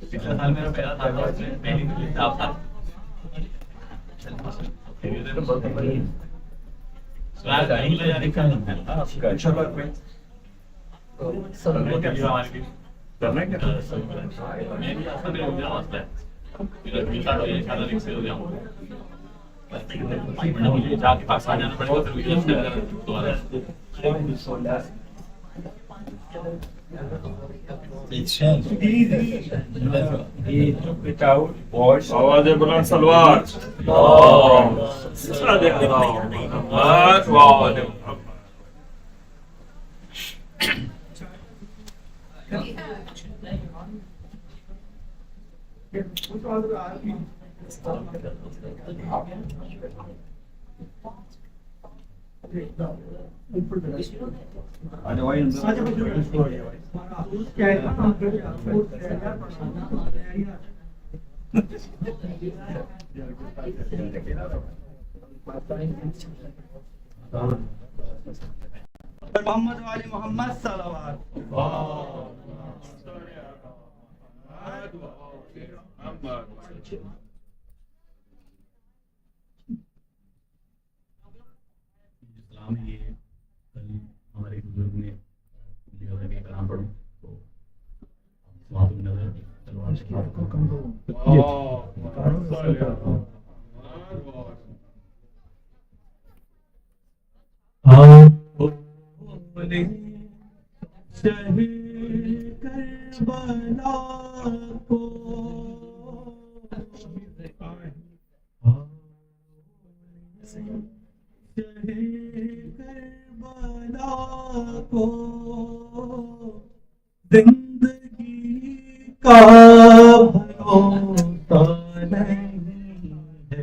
پچھلا سال میرا پہلا تھا اس میں پہلی کتاب تھا. جا کے پاکستان جانا پڑے گا. آواز بلند سلوار. محمد والی محمد صلوات. اسلام یہ کل ہمارے بزرگ نے لیا کہ کلام پڑھوں تو وہاں پہ نظر تلوار سے کربلا کو کربلا کو زندگی کا بھروسہ نہیں ہے.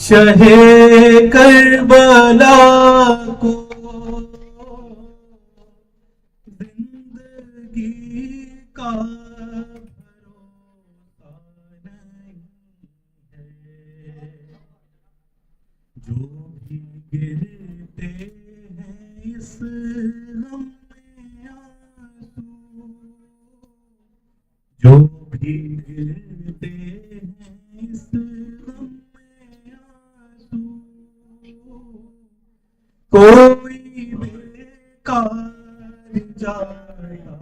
شہ کربلا کو زندگی کا بھروسہ نہیں ہے. جو بھی گرتے ہیں اس غم میں آنسو، جو بھی گرتے ہیں اس غم میں آنسو، کوئی بیکار جایا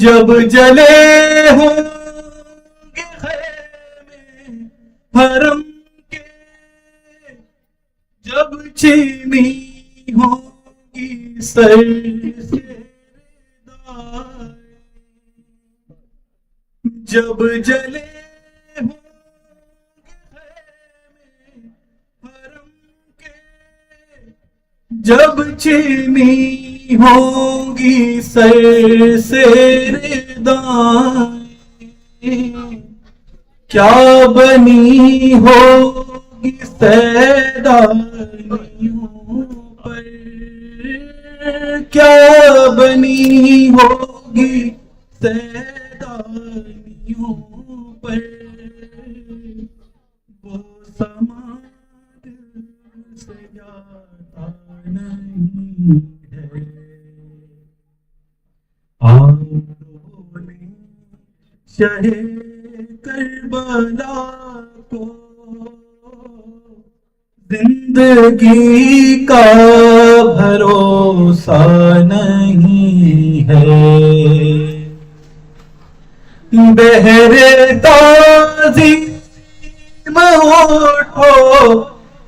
جب جلے ہوں گے خیمے حرم کے، جب چینی ہوگی سر سے ردائیں، جب جلے ہوں گے خیمے حرم کے، جب چینی ہوگی سر سے ردائیں، کیا بنی ہوگی سیدانیوں پر، کیا بنی ہوگی سیدانیوں پر، وہ سماج سے جاتا نہیں ہے. شہ کربلا کو زندگی کا بھروسہ نہیں ہے. بہر تعظیم اٹھو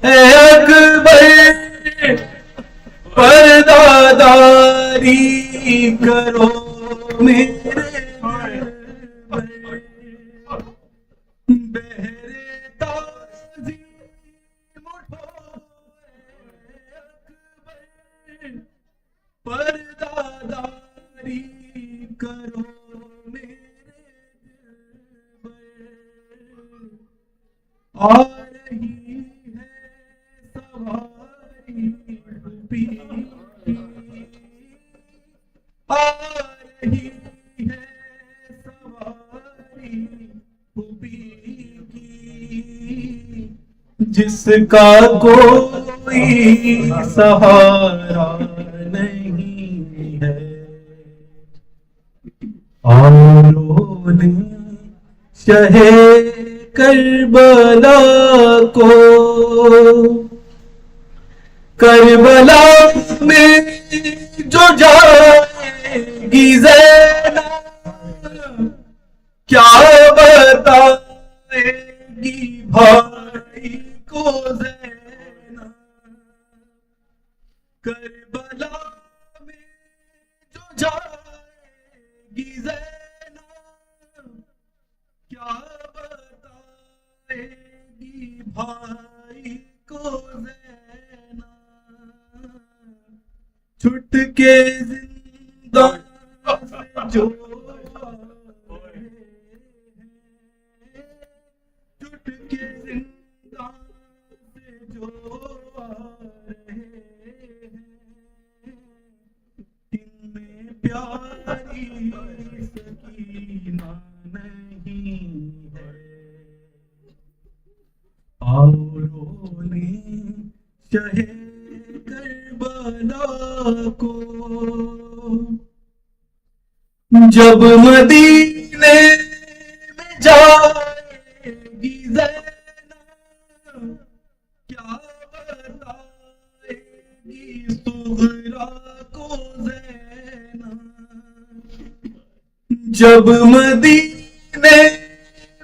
اے اکبر، پردہ داری کرو میرے بہر تعظیم اٹھو اے اکبر، پردہ داری کرو میرے دل پر. آ رہی ہے سواری پی آ رہی ہے سواری پی کی جس کا کوئی سہارا نہیں ہے اوروں نے شہ کربلا کو کربلا میں جو جائے گی زینب کیا بتائے گی بھائی کو زینب کربلا میں جو جائے گی زینب کیا بتائے گی بھائی کو زینب چھٹ کے زندان سے جو چھٹ کے زندان سے جو آ رہے ہیں ان میں پیاری سکینہ نہیں ہے اوروں نے شہ کربلا کو جب مدینے میں جائے گی زینب کیا بتائے گی صغرا کو زینب جب مدینے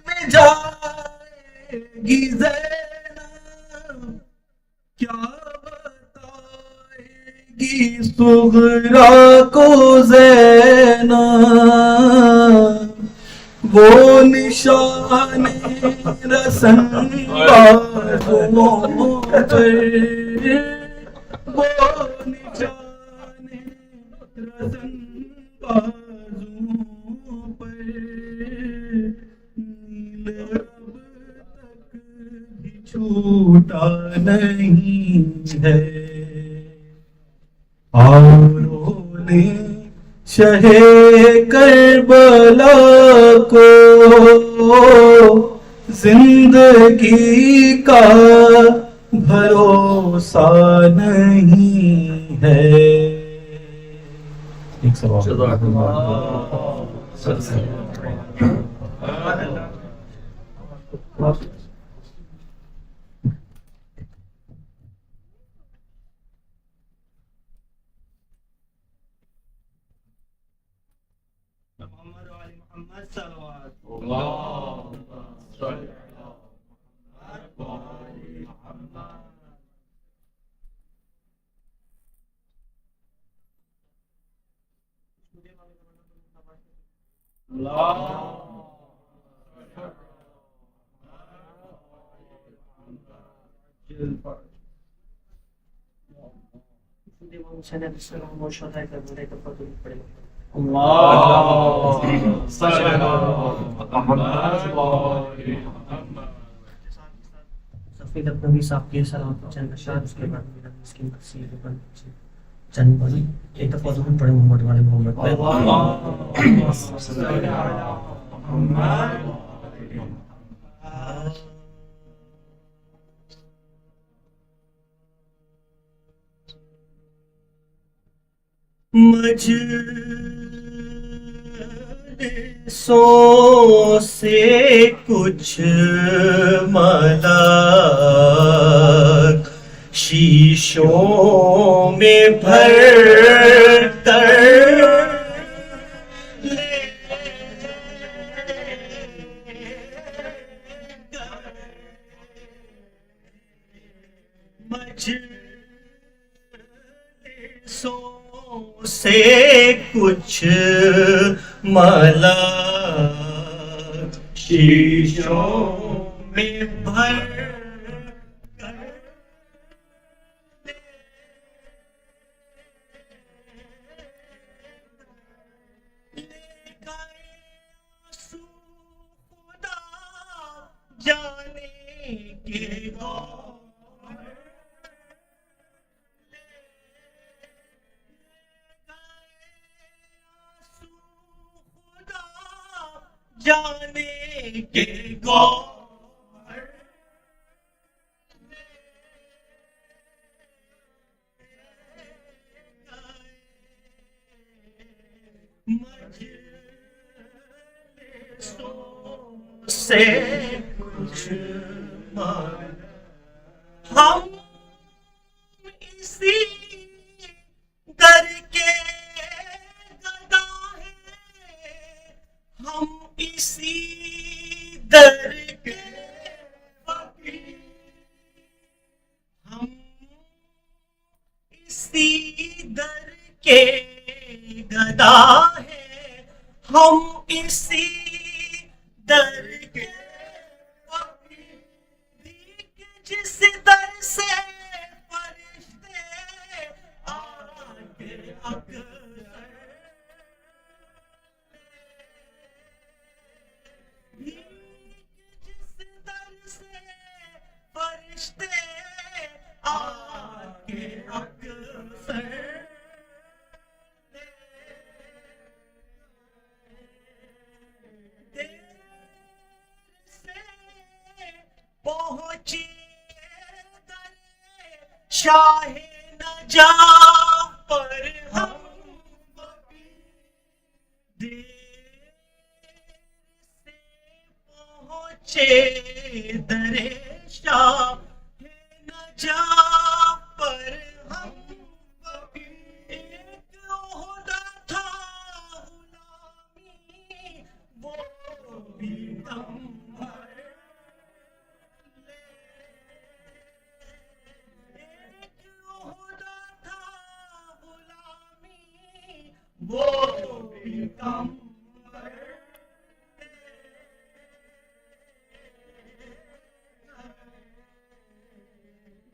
میں جائے گی زینب کیا بتائے گی صغرا کو زینب وہ نشان رسن بازوؤں پر وہ نشان رسن بازوؤں پر نیل اب تک بھی چھوٹا نہیں ہے اوروں نے شہ کربلا کو زندگی کا بھروسہ نہیں ہے ایک سوال سفید اپنی صاحب کے سلام چند اشعار اس کے بعد میرا اس کی تفصیل پر چند بڑی ایک دفعہ ضرور پڑھے محمد والے محمد مجلسوں سے کچھ ملک شیشوں میں بھر کر مجلسوں سے کچھ ملک شیشوں میں بھر کر خدا جانے کے جانے کے گوہر مجلسوں سے کچھ ہم اسی در کے گدا ہیں، ہم اسی در کے فقیر، ہم اسی در کے گدا ہیں، ہم اسی در کے فقیر، دیکھ جس در سے فرشتے آگے اکثر، جس در سے فرشتے آگے اکثر، دیر سے پہنچے در شاہ نجاح پر ہم کبھی، دیر سے پہنچے در شاہ نجاح پر ہم کبھی، ایک عہدہ تھا غلامی وہ بھی دم بھر لے، ایک عہدہ تھا غلامی وہ بھی دم بھر لے،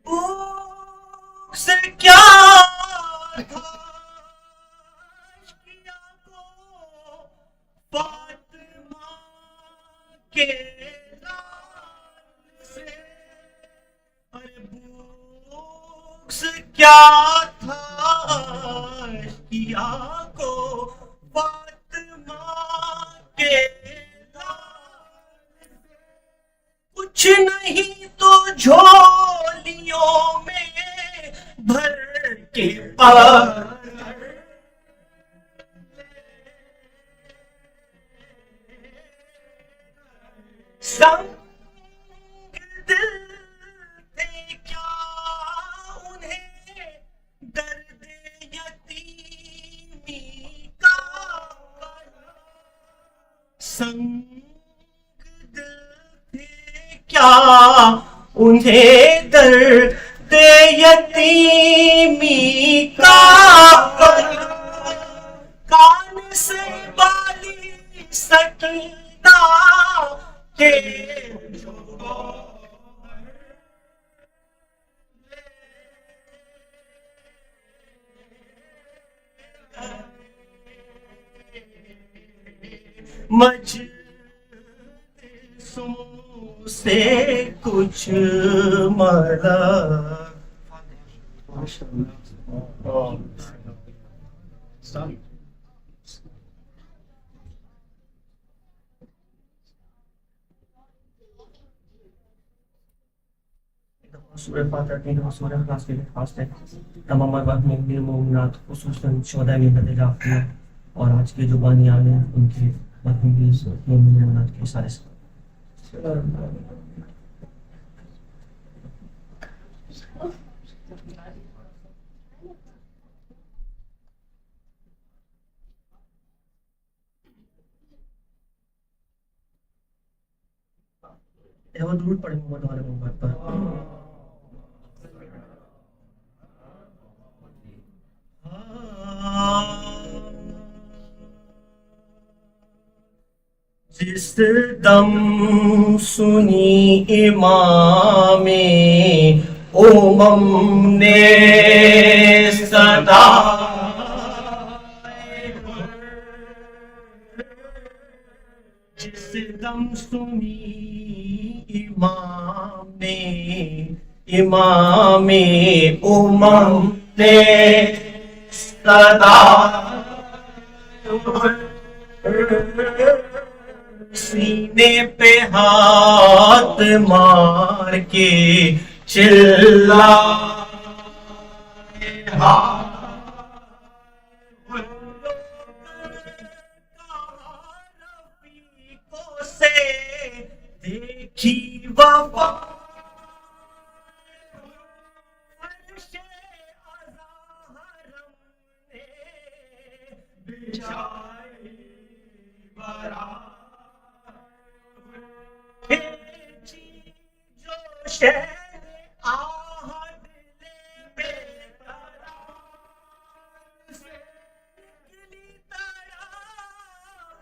بوکس کیا تھا اشکیا کو فاطمہ کے لال سے، ارے بوکس کیا تھا اشکیا کو فاطمہ کے لال سے، کچھ نہیں تو جھولیوں میں بھر کے پکڑ سنگ دل تھے کیا انہیں درد یتیمی کا پڑا، سنگ دل تھے کیا انہیں درد یتیمی کا پڑا، کان سے بالی سکینہ کے جو گوہر مجلسوں سے کچھ ملا، سورہ فاتحہ کی اور سورہ اخلاص کے لیے خاص ہے تمام مومنین مومنات، خصوصاً شہداء ملت جعفریہ اور آج کے جو بانیان ہیں ان کے مومنین مومنات کے سارے وہ درود پڑھیں محمد والے محمد پر۔ جس دم سنی امام امم نے صدا، جس دم سنی امام امم نے صدا، سینے پہ ہاتھ مار کے چلا سے دیکھی وفا فرش ازہرم نے بچھائی برات کھینچی جو شہر آہد لے بے قرار سے نکلی طرف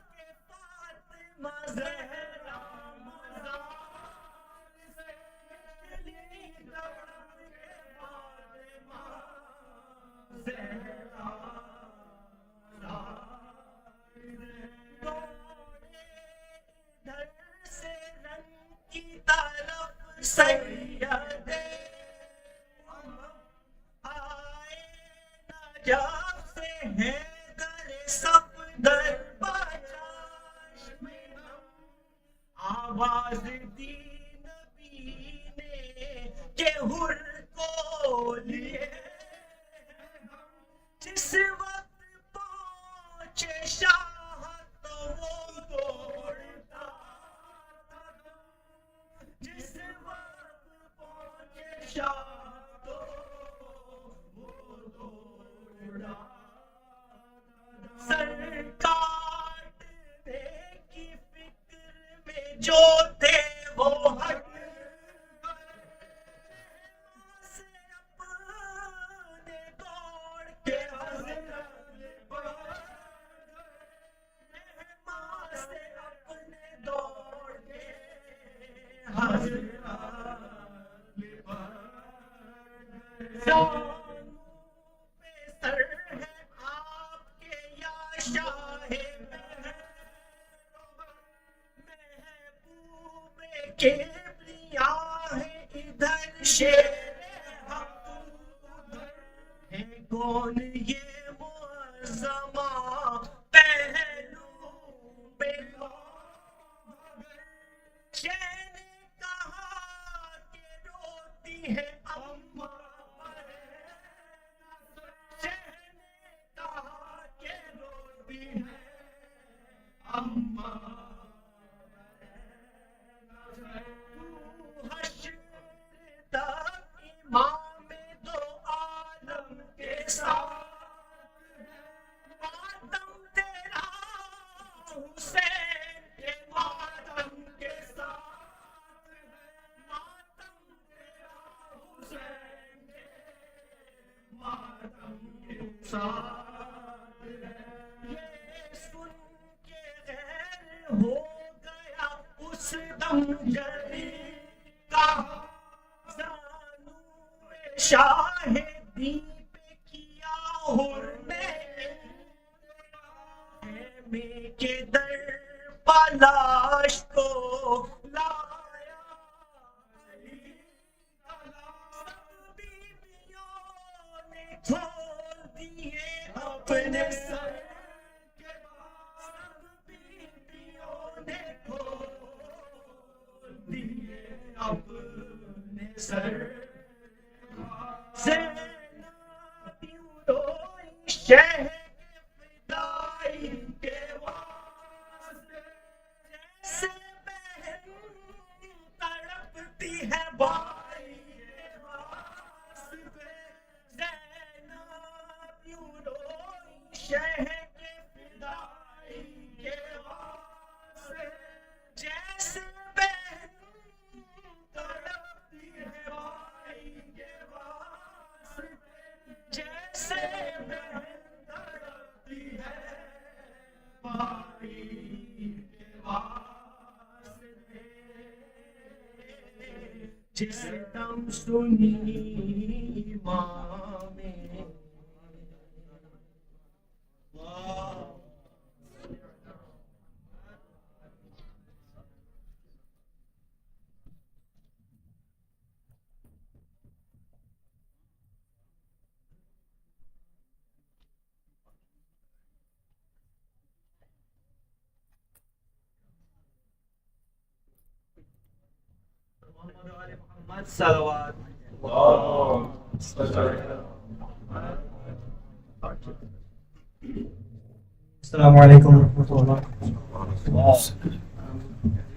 کے فاطمہ زہرا مزار سے نکلی طرف کے فاطمہ زہرا دوڑے ادھر سے رنگ کی طرف سید آئے نجف سے حیدر صفدر بچاش میں آواز دی نبی نے کہ حر کو لیے جس وقت پہنچے شاہ تو وہ دوڑتا تھا جس وقت پہنچے شاہ تو وہ دوڑا سر کاٹنے کی فکر میں جو تھے وہ ہٹ سے اپنے دوڑ کے حضرت پر مہماں سے اپنے دوڑ کے حضرت زانوں پہ سر ہے آپ کے یا شاہ محبوب کبریاء ہے ادھر شیر حق ہے کون یہ معظمہ پہلو بے شیر نے کہا کہ روتی ہے اماں شیر نے کہا کہ روتی ہے اماں حشر تک امام دو عالم کے ساتھ ماتم تیرا حسین کے ماتم کے ساتھ ماتم تیرا حسین کے ماتم کے ساتھ یہ سن کے غیر ہو گیا اس دم جلی کا زانو شاہدی پہ کیا حر نے خیمے کے در پالاش کو لایا علی سب بیویوں نے کھول دیے اپنے سر کے سب بیویوں نے کھول دیے اپنے سر زینب یوں روئی شہر فدائی کے واسطے جیسے بہن تڑپتی ہے بھائی کے واسطے زینب یوں روئی شہر کے فدائی کے واسطے جیسے بہن تڑپتی ہے بھائی کے واسطے جیسے بہن تڑپتی ہے بھائی کے واسطے جس دم سنی امام محمد و آل محمد صلوات. Assalamu alaikum wa rahmatullah.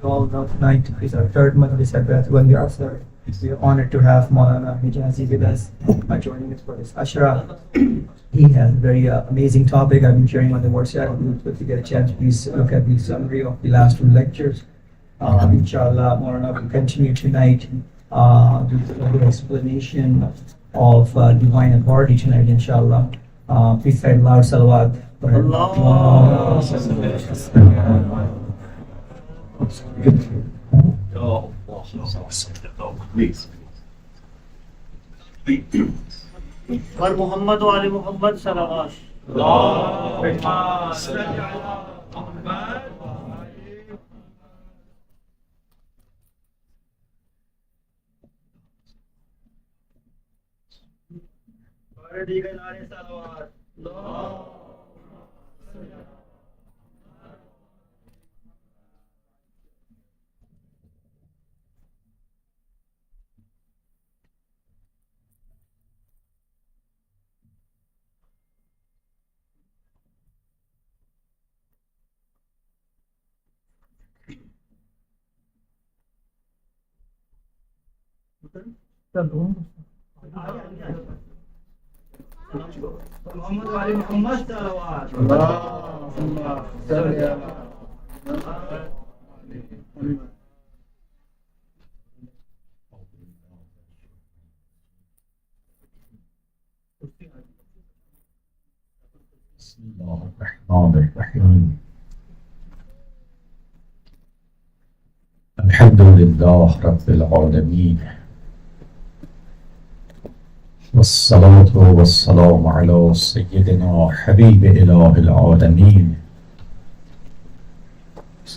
You all know tonight is our third Majlis at Bathwan Asr. We are honored to have Maulana Hejazi with us joining us for this Ashra. He has a very amazing topic. I've been sharing on the WhatsApp group. If you get a chance, please look at the summary of the last two lectures. Inshallah, Maulana will continue tonight with a good explanation of divine authority tonight, inshallah. Please say loud salawat. Please. और मोहम्मद व आल मोहम्मद सलावत. और दीगर नारे सलावत. मोहम्मद व आल मोहम्मद सलावत. بسم الله الرحمن الرحيم. الحمد لله رب العالمين، والصلاة والسلام على سيدنا حبيب إله العالمين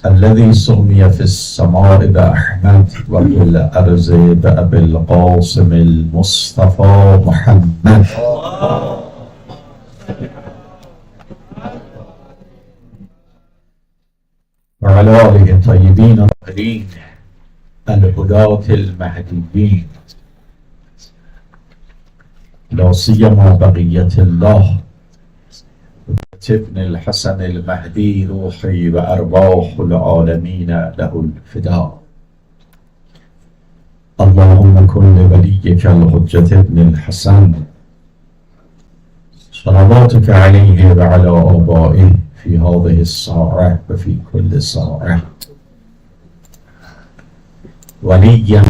الذي سمي في السماء بأحمد وفي الأرض بأبي القاسم المصطفى محمد. وعلى آله الطيبين الطاهرين الهداة المهديين، لا سيما بقية الله ابن الحسن المهدي روحي وأرواح العالمين له الفداء. اللهم كن لوليك الحجة ابن الحسن صلواتك عليه وعلى آبائه في هذه الساعة وفي كل ساعة وليا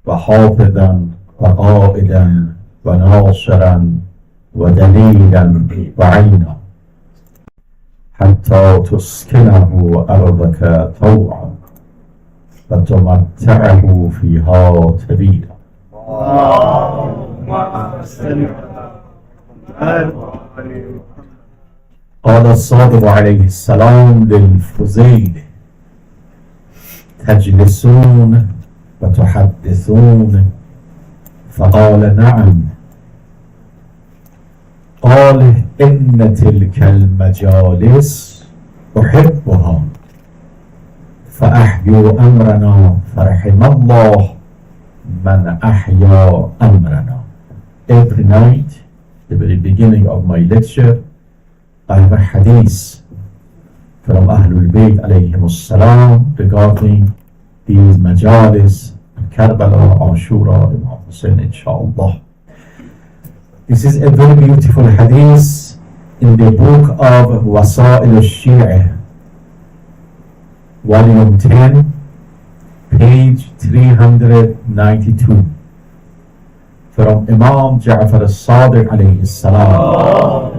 وحافظا وقائدا وناصرا ودليلا وعينا حتى تسكنه أرضك طوعا وتمتعه فيها طويلا. قال الصادق عليه السلام للفضيل: تجلسون وتحدثون؟ فقال: نعم. قال: إن تلك المجالس أحبها فأحيوا أمرنا فرحم الله من أحيا أمرنا. Every night, the very beginning of my lecture, I have a hadith from Ahlul Bayt alayhim as-salam regarding these majalis, Karbala, Ashura, Imam Hussein, inshallah. This is a very beautiful hadith in the book of Wasa'il al-Shi'ah, volume 10, page 392, from Imam Ja'far al-Sadiq alayhi salam.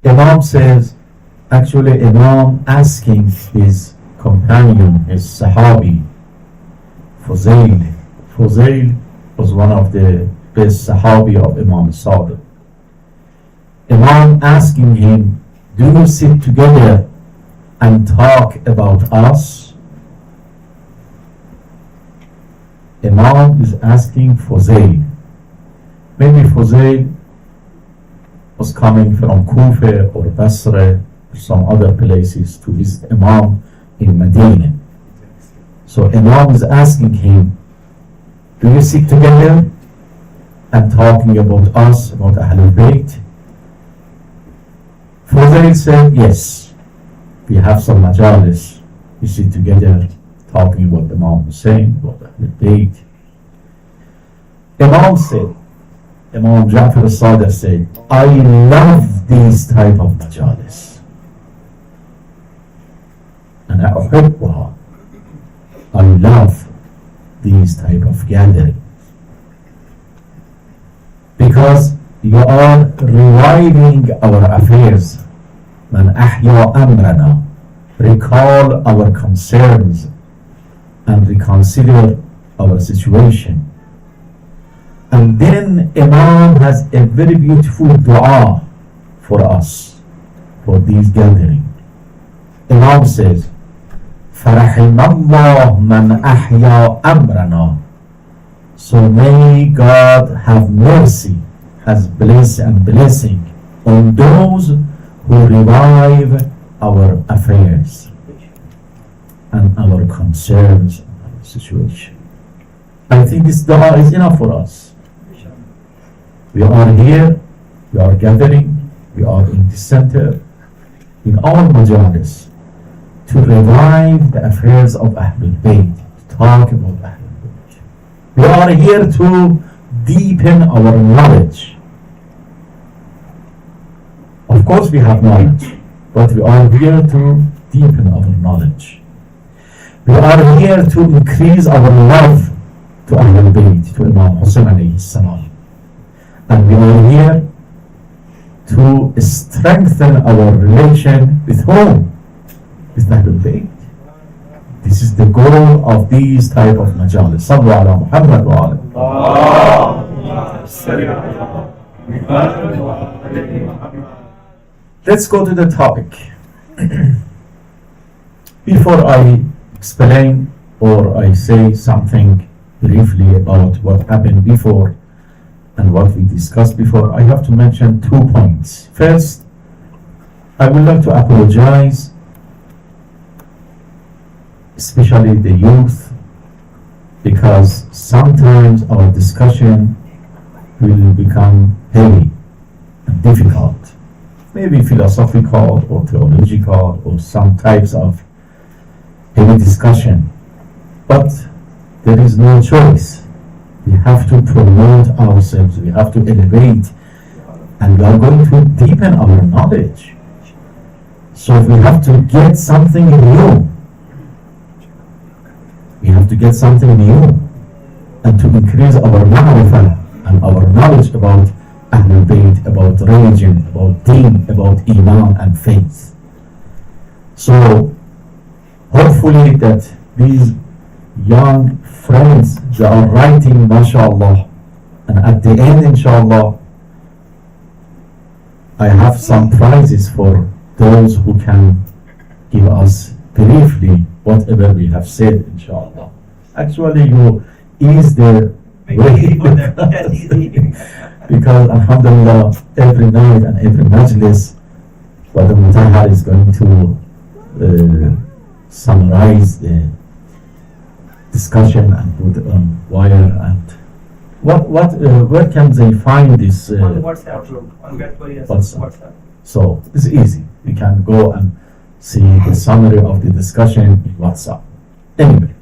Imam says, actually Imam asking his companion, his Sahabi, Fuzail. Fuzail was one of the best Sahabi of Imam Sadiq. Imam asking him, do you sit together and talk about us? Imam is asking Fuzail. Maybe Fuzail was coming from Kufa or Basra or some other places to visit Imam in Medina. So Imam is asking him, do you sit together and talking about us, about Ahlul Bayt? Further he said, yes, we have some majalis. We sit together talking about Imam Hussein, about Ahlul Bayt. Imam said, Imam Ja'far al-Sadiq said, I love these type of majalis. And I love these type of gatherings. Because you are reviving our affairs. Man ahya amrana. Recall our concerns and reconsider our situation. And then Imam has a very beautiful dua for us, for these gatherings. Imam says, فَرَحِمَ اللَّهُ مَنْ أَحْيَا أَمْرَنَا. So may God have mercy, has blessing on those who revive our affairs and our concerns and our situation. I think this dua is enough for us. We are here, we are gathering, we are in this center, in all majalis, to revive the affairs of Ahlul Bayt, to talk about Ahlul Bayt. We are here to deepen our knowledge. Of course we have knowledge, but we are here to deepen our knowledge. We are here to increase our love to Ahlul Bayt, to Imam Hussein alayhi salam. And we are here to strengthen our relation with whom? With Ahlul Bayt. This is the goal of these type of majalis. Sallu ala Muhammad wa ala. Let's go to the topic. Before I explain or I say something briefly about what happened before and what we discussed before, I have to mention 2 points. First, I would like to apologize, especially the youth, because sometimes our discussion will become heavy and difficult, maybe philosophical or theological or some types of heavy discussion. But there is no choice. We have to promote ourselves, we have to elevate, and we are going to deepen our knowledge. So we have to get something new. We have to get something new and to increase our ma'rifah and our knowledge about Ahlul Bayt, about religion, about deen, about iman and faith. So hopefully that these young friends, they are writing, mashallah, and at the end, inshallah, I have some prizes for those who can give us briefly whatever we have said, inshallah. Actually, you ease the way because alhamdulillah, every night and every majlis, Brother Mutahar is going to summarize the discussion and put it on wire. And where can they find this? On WhatsApp group, on WhatsApp. So it's easy. You can go and see the summary of the discussion in WhatsApp. Anyway,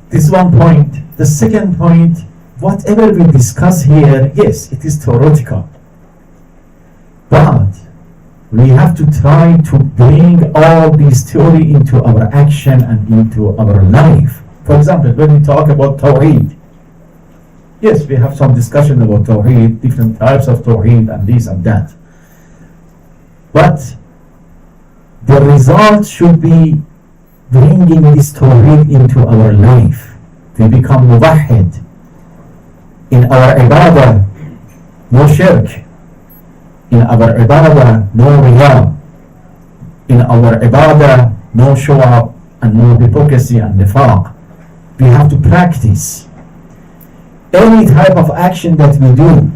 this is 1 point. The second point, whatever we discuss here, yes, it is theoretical, but we have to try to bring all this theory into our action and into our life. For example, when we talk about Tawheed, yes, we have some discussion about Tawheed, different types of Tawheed and this and that. But the result should be bringing this Tawheed into our life. We become muwahhid. In our ibadah, no shirk. In our ibadah, no riyah. In our ibadah, no show-up and no hypocrisy and nifaq. We have to practice. Any type of action that we do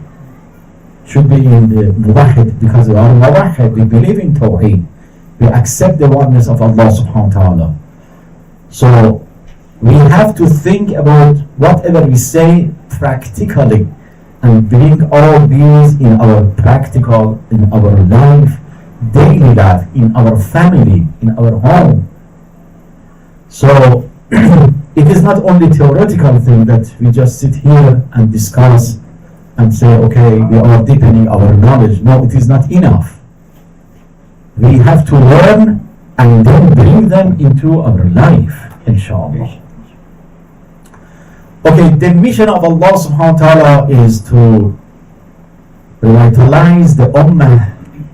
should be in the muwahhid, because we are muwahhid, we believe in Tawheed. We accept the oneness of Allah subhanahu wa ta'ala. So we have to think about whatever we say practically and bring all these in our practical, in our life, daily life, in our family, in our home. So it is not only theoretical thing that we just sit here and discuss and say, okay, we are deepening our knowledge. No, it is not enough. We have to learn and then bring them into our life, inshallah. Okay, the mission of Allah subhanahu wa ta'ala is to revitalize the ummah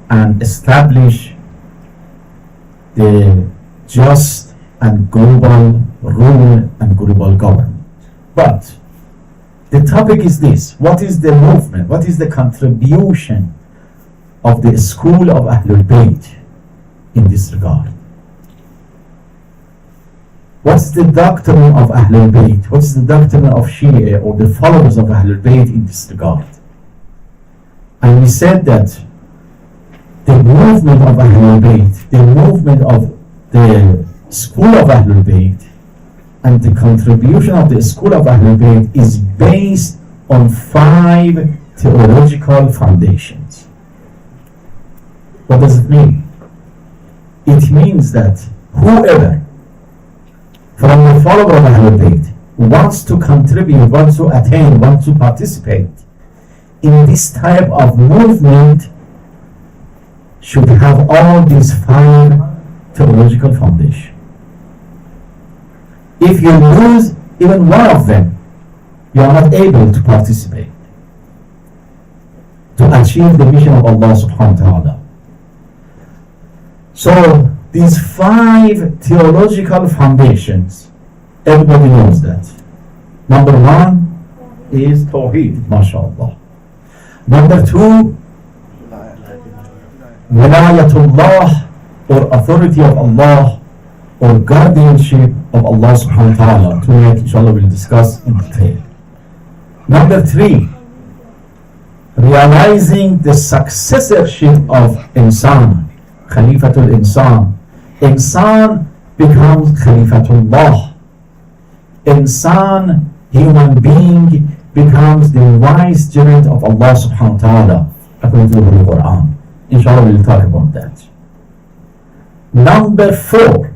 and establish the just and global rule and global government. But the topic is this: what is the movement? What is the contribution of the school of Ahlul Bayt in this regard? What's the doctrine of Ahlul Bayt? What's the doctrine of Shia or the followers of Ahlul Bayt in this regard? And we said that the movement of Ahlul Bayt, the movement of the school of Ahlul Bayt, and the contribution of the school of Ahlul Bayt is based on 5 theological foundations. What does it mean? It means that whoever from the follower of Ahlul Bayt wants to contribute, wants to attain, wants to participate in this type of movement should have all these 5 theological foundations. If you lose even one of them, you are not able to participate to achieve the mission of Allah subhanahu wa ta'ala. So these 5 theological foundations, everybody knows that. Number 1 is Tawheed, mashallah. Number 2, Wilayatullah, or authority of Allah, or guardianship of Allah subhanahu wa ta'ala. Tonight, inshallah, we'll discuss in detail. Number 3, realizing the successorship of Insan, Khalifatul Insan. Insan becomes Khalifatullah. Insan, human being, becomes the vicegerent of Allah subhanahu wa ta'ala, according to the Holy Quran. Inshallah, we'll talk about that. Number 4,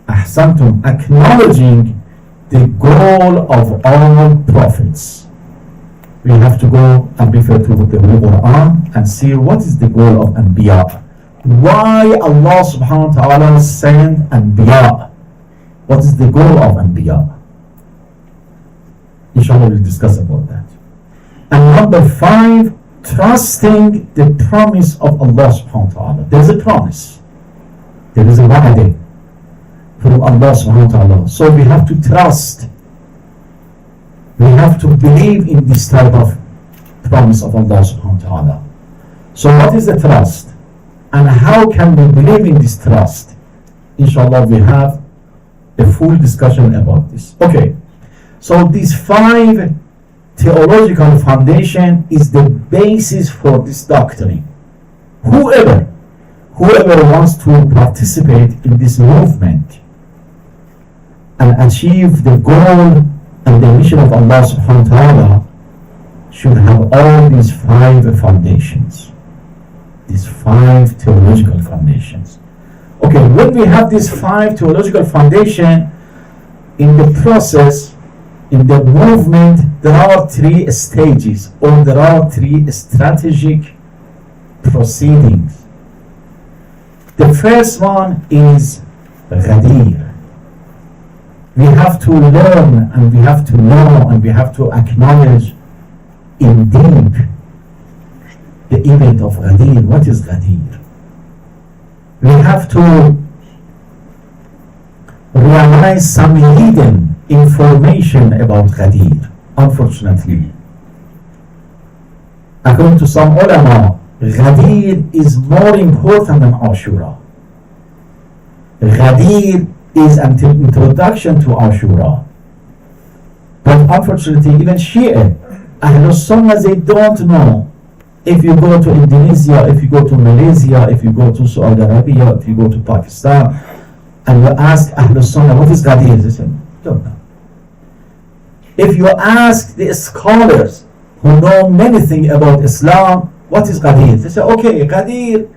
Ahsantum, acknowledging the goal of all prophets. We have to go and refer to the Holy Quran and see what is the goal of Anbiya. Why Allah subhanahu wa ta'ala sent Anbiya? What is the goal of Anbiya? Inshallah, we'll discuss about that. And number 5, trusting the promise of Allah subhanahu wa ta'ala. There is a promise. There is a wa'dah from Allah subhanahu wa ta'ala. So we have to trust. We have to believe in this type of promise of Allah subhanahu wa ta'ala. So what is the trust? And how can we believe in this trust? Inshallah, we have a full discussion about this. Okay, so these 5 theological foundation is the basis for this doctrine. Whoever wants to participate in this movement and achieve the goal and the mission of Allah subhanahu wa ta'ala should have all these 5 foundations. These 5 theological foundations. Okay, when we have these 5 theological foundation, in the process, in the movement, there are 3 stages, or there are 3 strategic proceedings. The first one is Ghadir. We have to learn, and we have to know, and we have to acknowledge in deep the event of Ghadir. What is Ghadir? We have to realize some hidden information about Ghadir. Unfortunately, according to some ulama, Ghadir is more important than Ashura. Ghadir is an introduction to Ashura. But unfortunately, even Shia, Ahlul Sunnah, they don't know. If you go to Indonesia, if you go to Malaysia, if you go to Saudi Arabia, if you go to Pakistan, and you ask Ahlul Sunnah, what is Qadir? They say, don't know. If you ask the scholars who know many things about Islam, what is Qadir? They say, okay, Qadir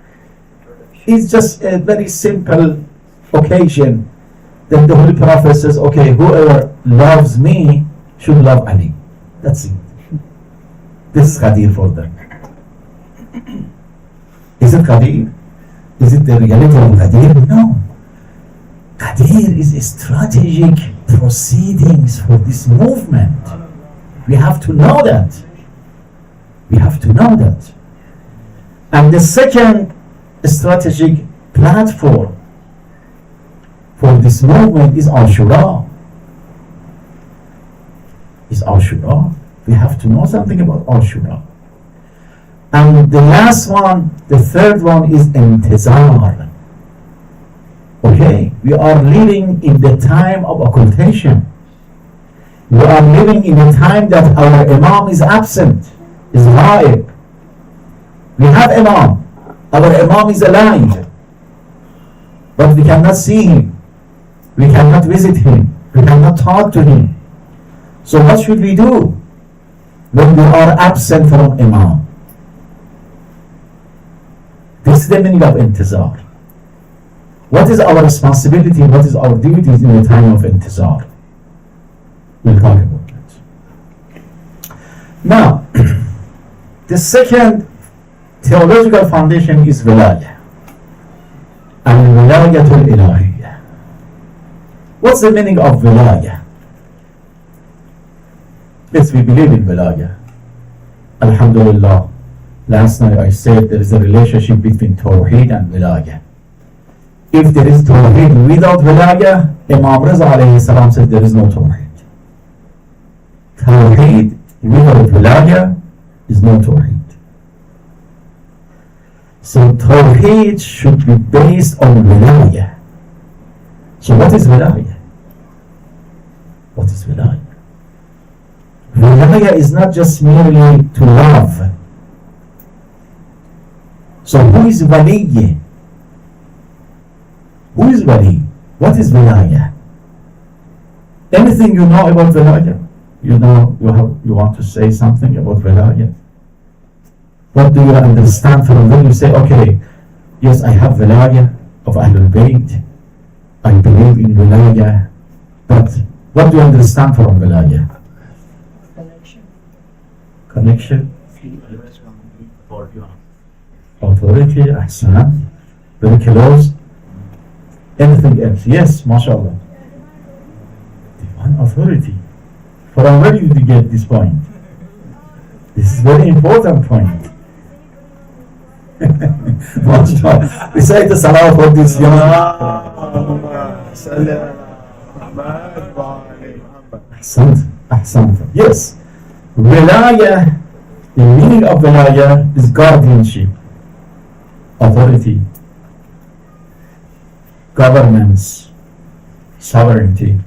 is just a very simple occasion that the Holy Prophet says, okay, whoever loves me should love Ali. That's it. This is Qadir for them. Is it Qadir? Is it the reality of Qadir? No. Qadir is a strategic proceedings for this movement. We have to know that. We have to know that. And the second strategic platform for this movement is Ashura. Is Ashura. We have to know something about Ashura. And the last one, the third one is Intizar. Okay, we are living in the time of occultation. We are living in a time that our Imam is absent, is ghaib. We have Imam. Our Imam is alive. But we cannot see him. We cannot visit him. We cannot talk to him. So what should we do when we are absent from Imam? This is the meaning of Intizar. What is our responsibility? What is our duties in the time of Intizar? We'll talk about that. Now, the second theological foundation is Wilayah. Al-Wilayatul Ilahiyya. What's the meaning of Wilayah? Yes, we believe in Wilayah. Alhamdulillah. Last night I said there is a relationship between Tawheed and Wilayah. If there is Tawheed without Wilayah, Imam Raza alayhi salam said there is no Tawheed. Tawheed without Wilayah is no Tawheed. So Tawheed should be based on Wilayah. So what is Wilayah? What is Wilayah? Wilayah is not just merely to love. So who is Wali? Who is Wali? What is Wilayah? Anything you know about Wilayah? You know, you want to say something about Wilayah? What do you understand from when you say, okay, yes, I have Wilayah of Ahlul Bayt, I believe in Wilayah, but what do you understand from Wilayah? Connection? Authority, ahsan, very close. Anything else? Yes, mashallah. Divine authority. From where did you get this point? This is very important point. Mashallah. Recite the salah for this young. Ahsan. Yes. Wilayah, the meaning of Wilayah is guardianship, authority, governance, sovereignty,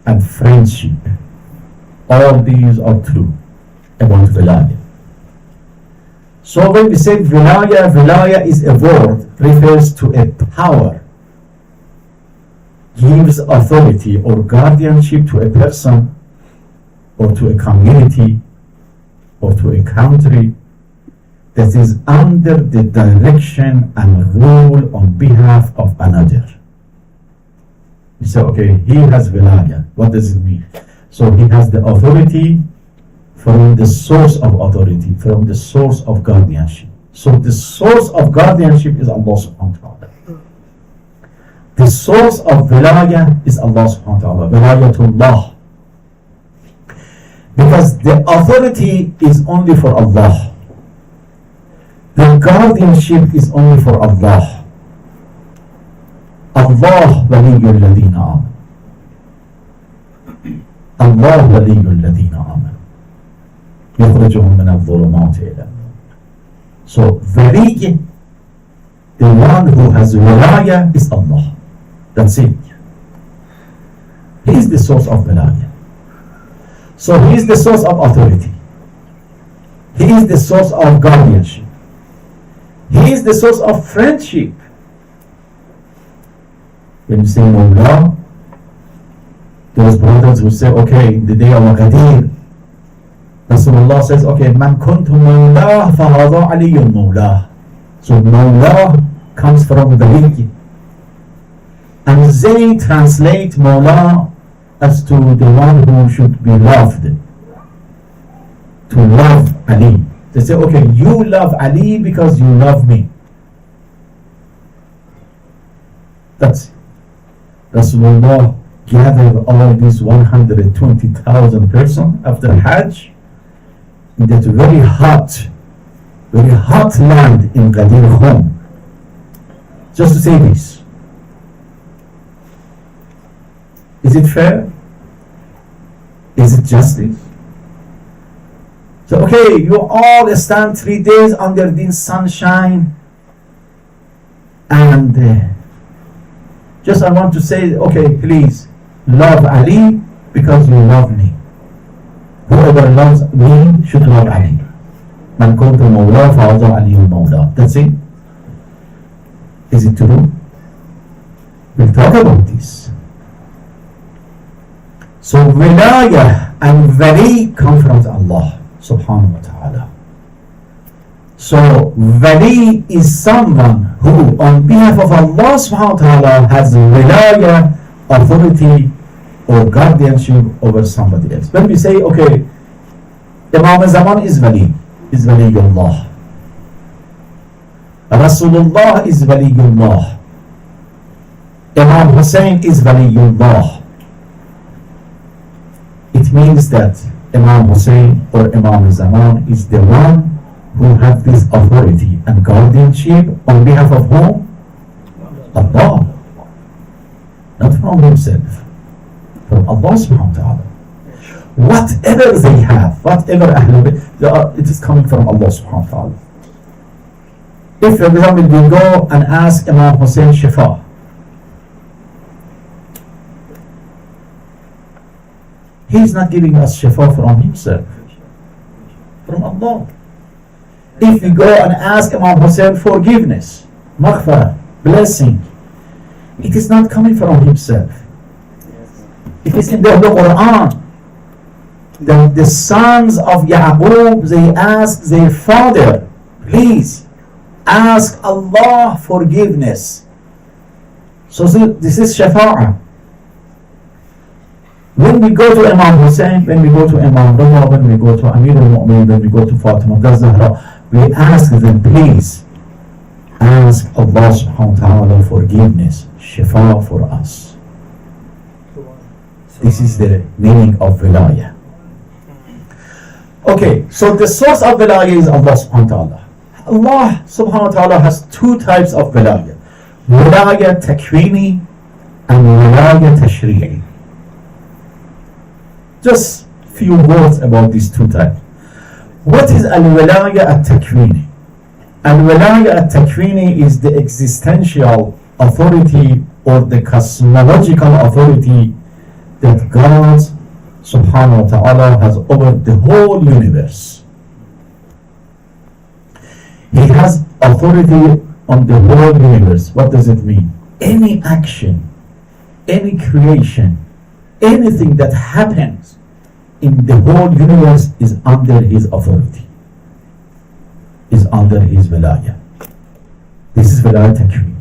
and friendship. All these are true about Wilayah. So when we say Wilayah, Wilayah is a word, refers to a power, gives authority or guardianship to a person or to a community or to a country that is under the direction and rule on behalf of another. You say, okay, he has Wilayah. What does it mean? So he has the authority from the source of authority, from the source of guardianship. So the source of guardianship is Allah subhanahu wa ta'ala. The source of Wilayah is Allah subhanahu wa ta'ala. Wilayatullah. Because the authority is only for Allah. The guardianship is only for Allah. Allah waliyul ladina aman. Allah waliyul ladina aman. يخرجهم من الظلمات إلى النور. So Wali, the one who has Wilayah, is Allah. That's it. He is the source of Wilayah. So he is the source of authority. He is the source of guardianship. He is the source of friendship. When you say Mawla, those brothers will say, okay, the day of Ghadir, Rasulullah says, okay, Man kuntu Mawla fahadha aliyun Mawla. So Mawla comes from the Wali. And they translate Mawla as to the one who should be loved. To love Ali. They say, okay, you love Ali because you love me. That's it. Rasulullah gathered all these 120,000 persons after Hajj in that very hot land in Ghadir Khum, just to say this. Is it fair? Is it justice? So, okay, you all stand 3 days under this sunshine, and just I want to say, okay, please, love Ali because you love me. Whoever loves me should love Ali. Man kuntu Mawla fa'adha aliyun Mawla. That's it. Is it true? We'll talk about this. So, wilayah and wali come from Allah subhanahu wa ta'ala. So, wali is someone who, on behalf of Allah subhanahu wa ta'ala, has wilayah, authority, or guardianship over somebody else. When we say, okay, Imam Zaman is waliyullah. Rasulullah is waliyullah. Imam Hussein is waliyullah. It means that Imam Hussein or Imam Zaman is the one who have this authority and guardianship on behalf of whom? Allah. Not from himself. From Allah subhanahu wa ta'ala. Whatever they have, whatever Ahlul Bayt, it is coming from Allah subhanahu wa ta'ala. If, for example, we go and ask Imam Hussein Shifa, he is not giving us Shifa from himself, from Allah. If we go and ask Imam Hussein forgiveness, maghfirah, blessing, it is not coming from himself. It is in the Quran. The sons of Ya'qub, they ask their father, please ask Allah forgiveness. So this is Shafa'ah. When we go to Imam Hussein, when we go to Imam Rida, when we go to Amir al-Mu'min, when we go to Fatima al-Zahra, we ask them, please ask Allah subhanahu wa ta'ala forgiveness, shifa for us. This is the meaning of wilayah. Okay, so the source of wilayah is Allah subhanahu wa ta'ala. Allah subhanahu wa ta'ala has two types of wilayah. Wilayah takwini and wilayah tashri'i. Just few words about these two types. What is al-wilayah at-takwini? Al-wilayah at-takwini is the existential authority or the cosmological authority that God subhanahu wa ta'ala has over the whole universe. He has authority on the whole universe. What does it mean? Any action, any creation, anything that happens in the whole universe is under his authority, is under his wilayah. This is wilayah takwin.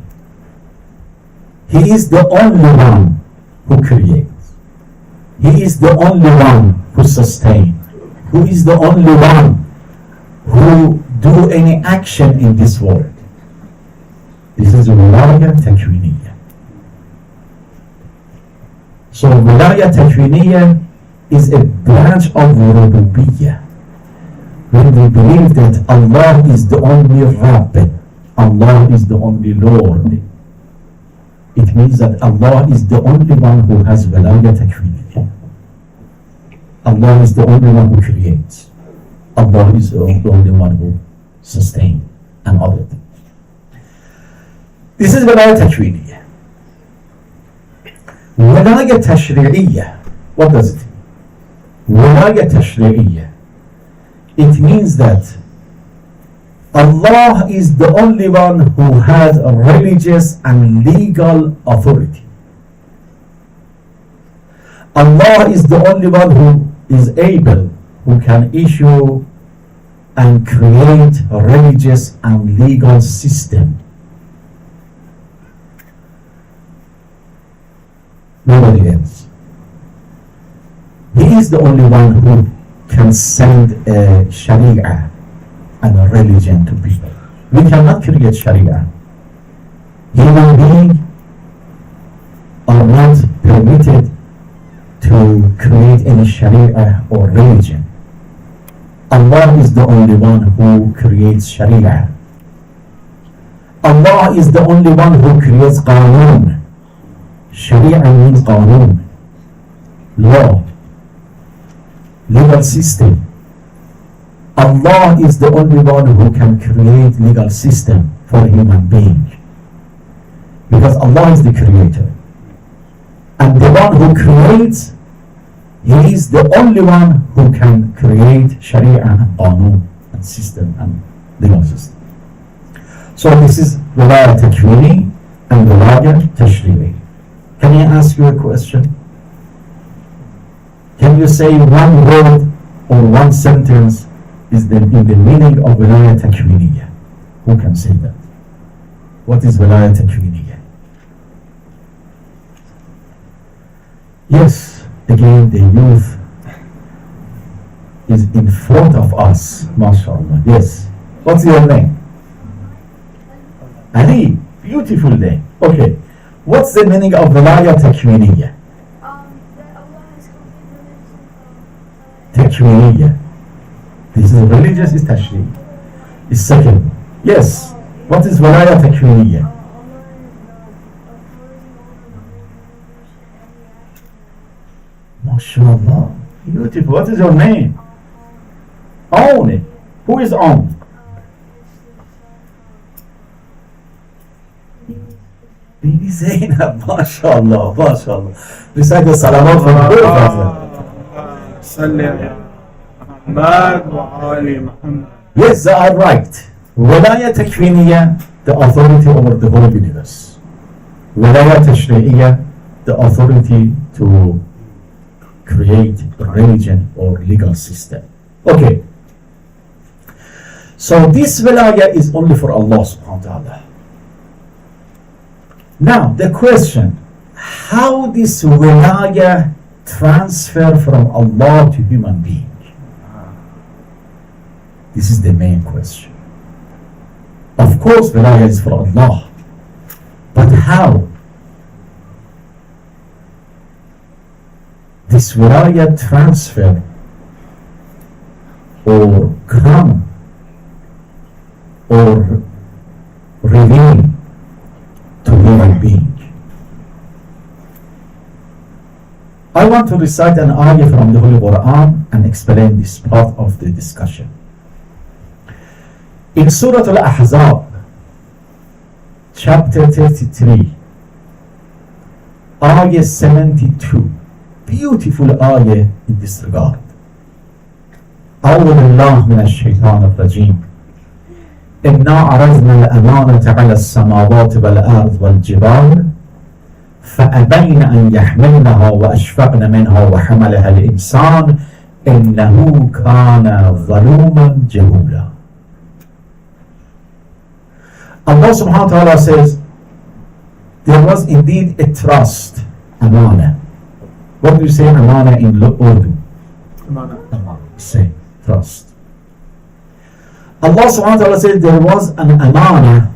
He is the only one who creates. He is the only one who sustains. Who is the only one who do any action in this world. This is wilayah takwiniyya. So wilayah takwiniyya is a branch of rububiyyah. When we believe that Allah is the only Rabb, Allah is the only Lord, it means that Allah is the only one who has wilayah takwiniyya. Allah is the only one who creates. Allah is the only one who sustains and other things. This is wilayah takwiniyya. Wilayah tashri'iyya. What does it mean? Wilayah tashri'iyya. It means that Allah is the only one who has a religious and legal authority. Allah is the only one who is able, who can issue and create a religious and legal system. Nobody else. He is the only one who can send a Sharia and a religion to people. We cannot create Sharia. Human beings are not permitted to create any Sharia or religion. Allah is the only one who creates Sharia. Allah is the only one who creates Qanun. Sharia means Qanun, law, legal system. Allah is the only one who can create legal system for human being, because Allah is the creator, and the one who creates, he is the only one who can create Sharia and Qanun and system and legal system. So this is Wilaya Takwini and Wilaya Tashri'i. Can I ask you a question? Can you say one word or one sentence is in the meaning of Wilaya Takwiniya? Who can say that? What is Wilaya Takwiniya? Yes, again the youth is in front of us, mashallah. Yes. What's your name? Ali. Beautiful name. Okay. What's the meaning of Wilaya Takwiniya? That Allah has completed Takwiniya. This is religious, is Tashri. Is second. Yes. What is Wilaya Takwiniya? MashaAllah. Beautiful. What is your name? Own it. Who is on? Bibi Zainab. MashaAllah. MashaAllah. Recite the salawat from the Prophet. صلي على محمد وآل محمد. Yes, they are right. Wilaya Takwiniya, the authority over the whole universe. Wilaya Tashri'iyya, the authority to create a religion or legal system. Okay. So this wilaya is only for Allah subhanahu wa ta'ala. Now the question, how this wilaya transfer from Allah to human being? This is the main question. Of course wilaya is for Allah, but how? This wilaya transfer or come or reveal to human being. I want to recite an ayah from the Holy Quran and explain this part of the discussion. In Surah Al-Ahzab, chapter 33, ayah 72, beautiful ayah in this regard. أعوذ بالله من الشيطان الرجيم. إنا عرضنا الأمانة على السماوات والأرض والجبال فأبين أن يحملنها وأشفقن منها وحملها الإنسان إنه كان ظلوما جهولا. Allah subhanahu wa ta'ala says there was indeed a trust, amana. What do you say amana in Urdu? Amana. Say trust. Allah subhanahu wa ta'ala says there was an amana,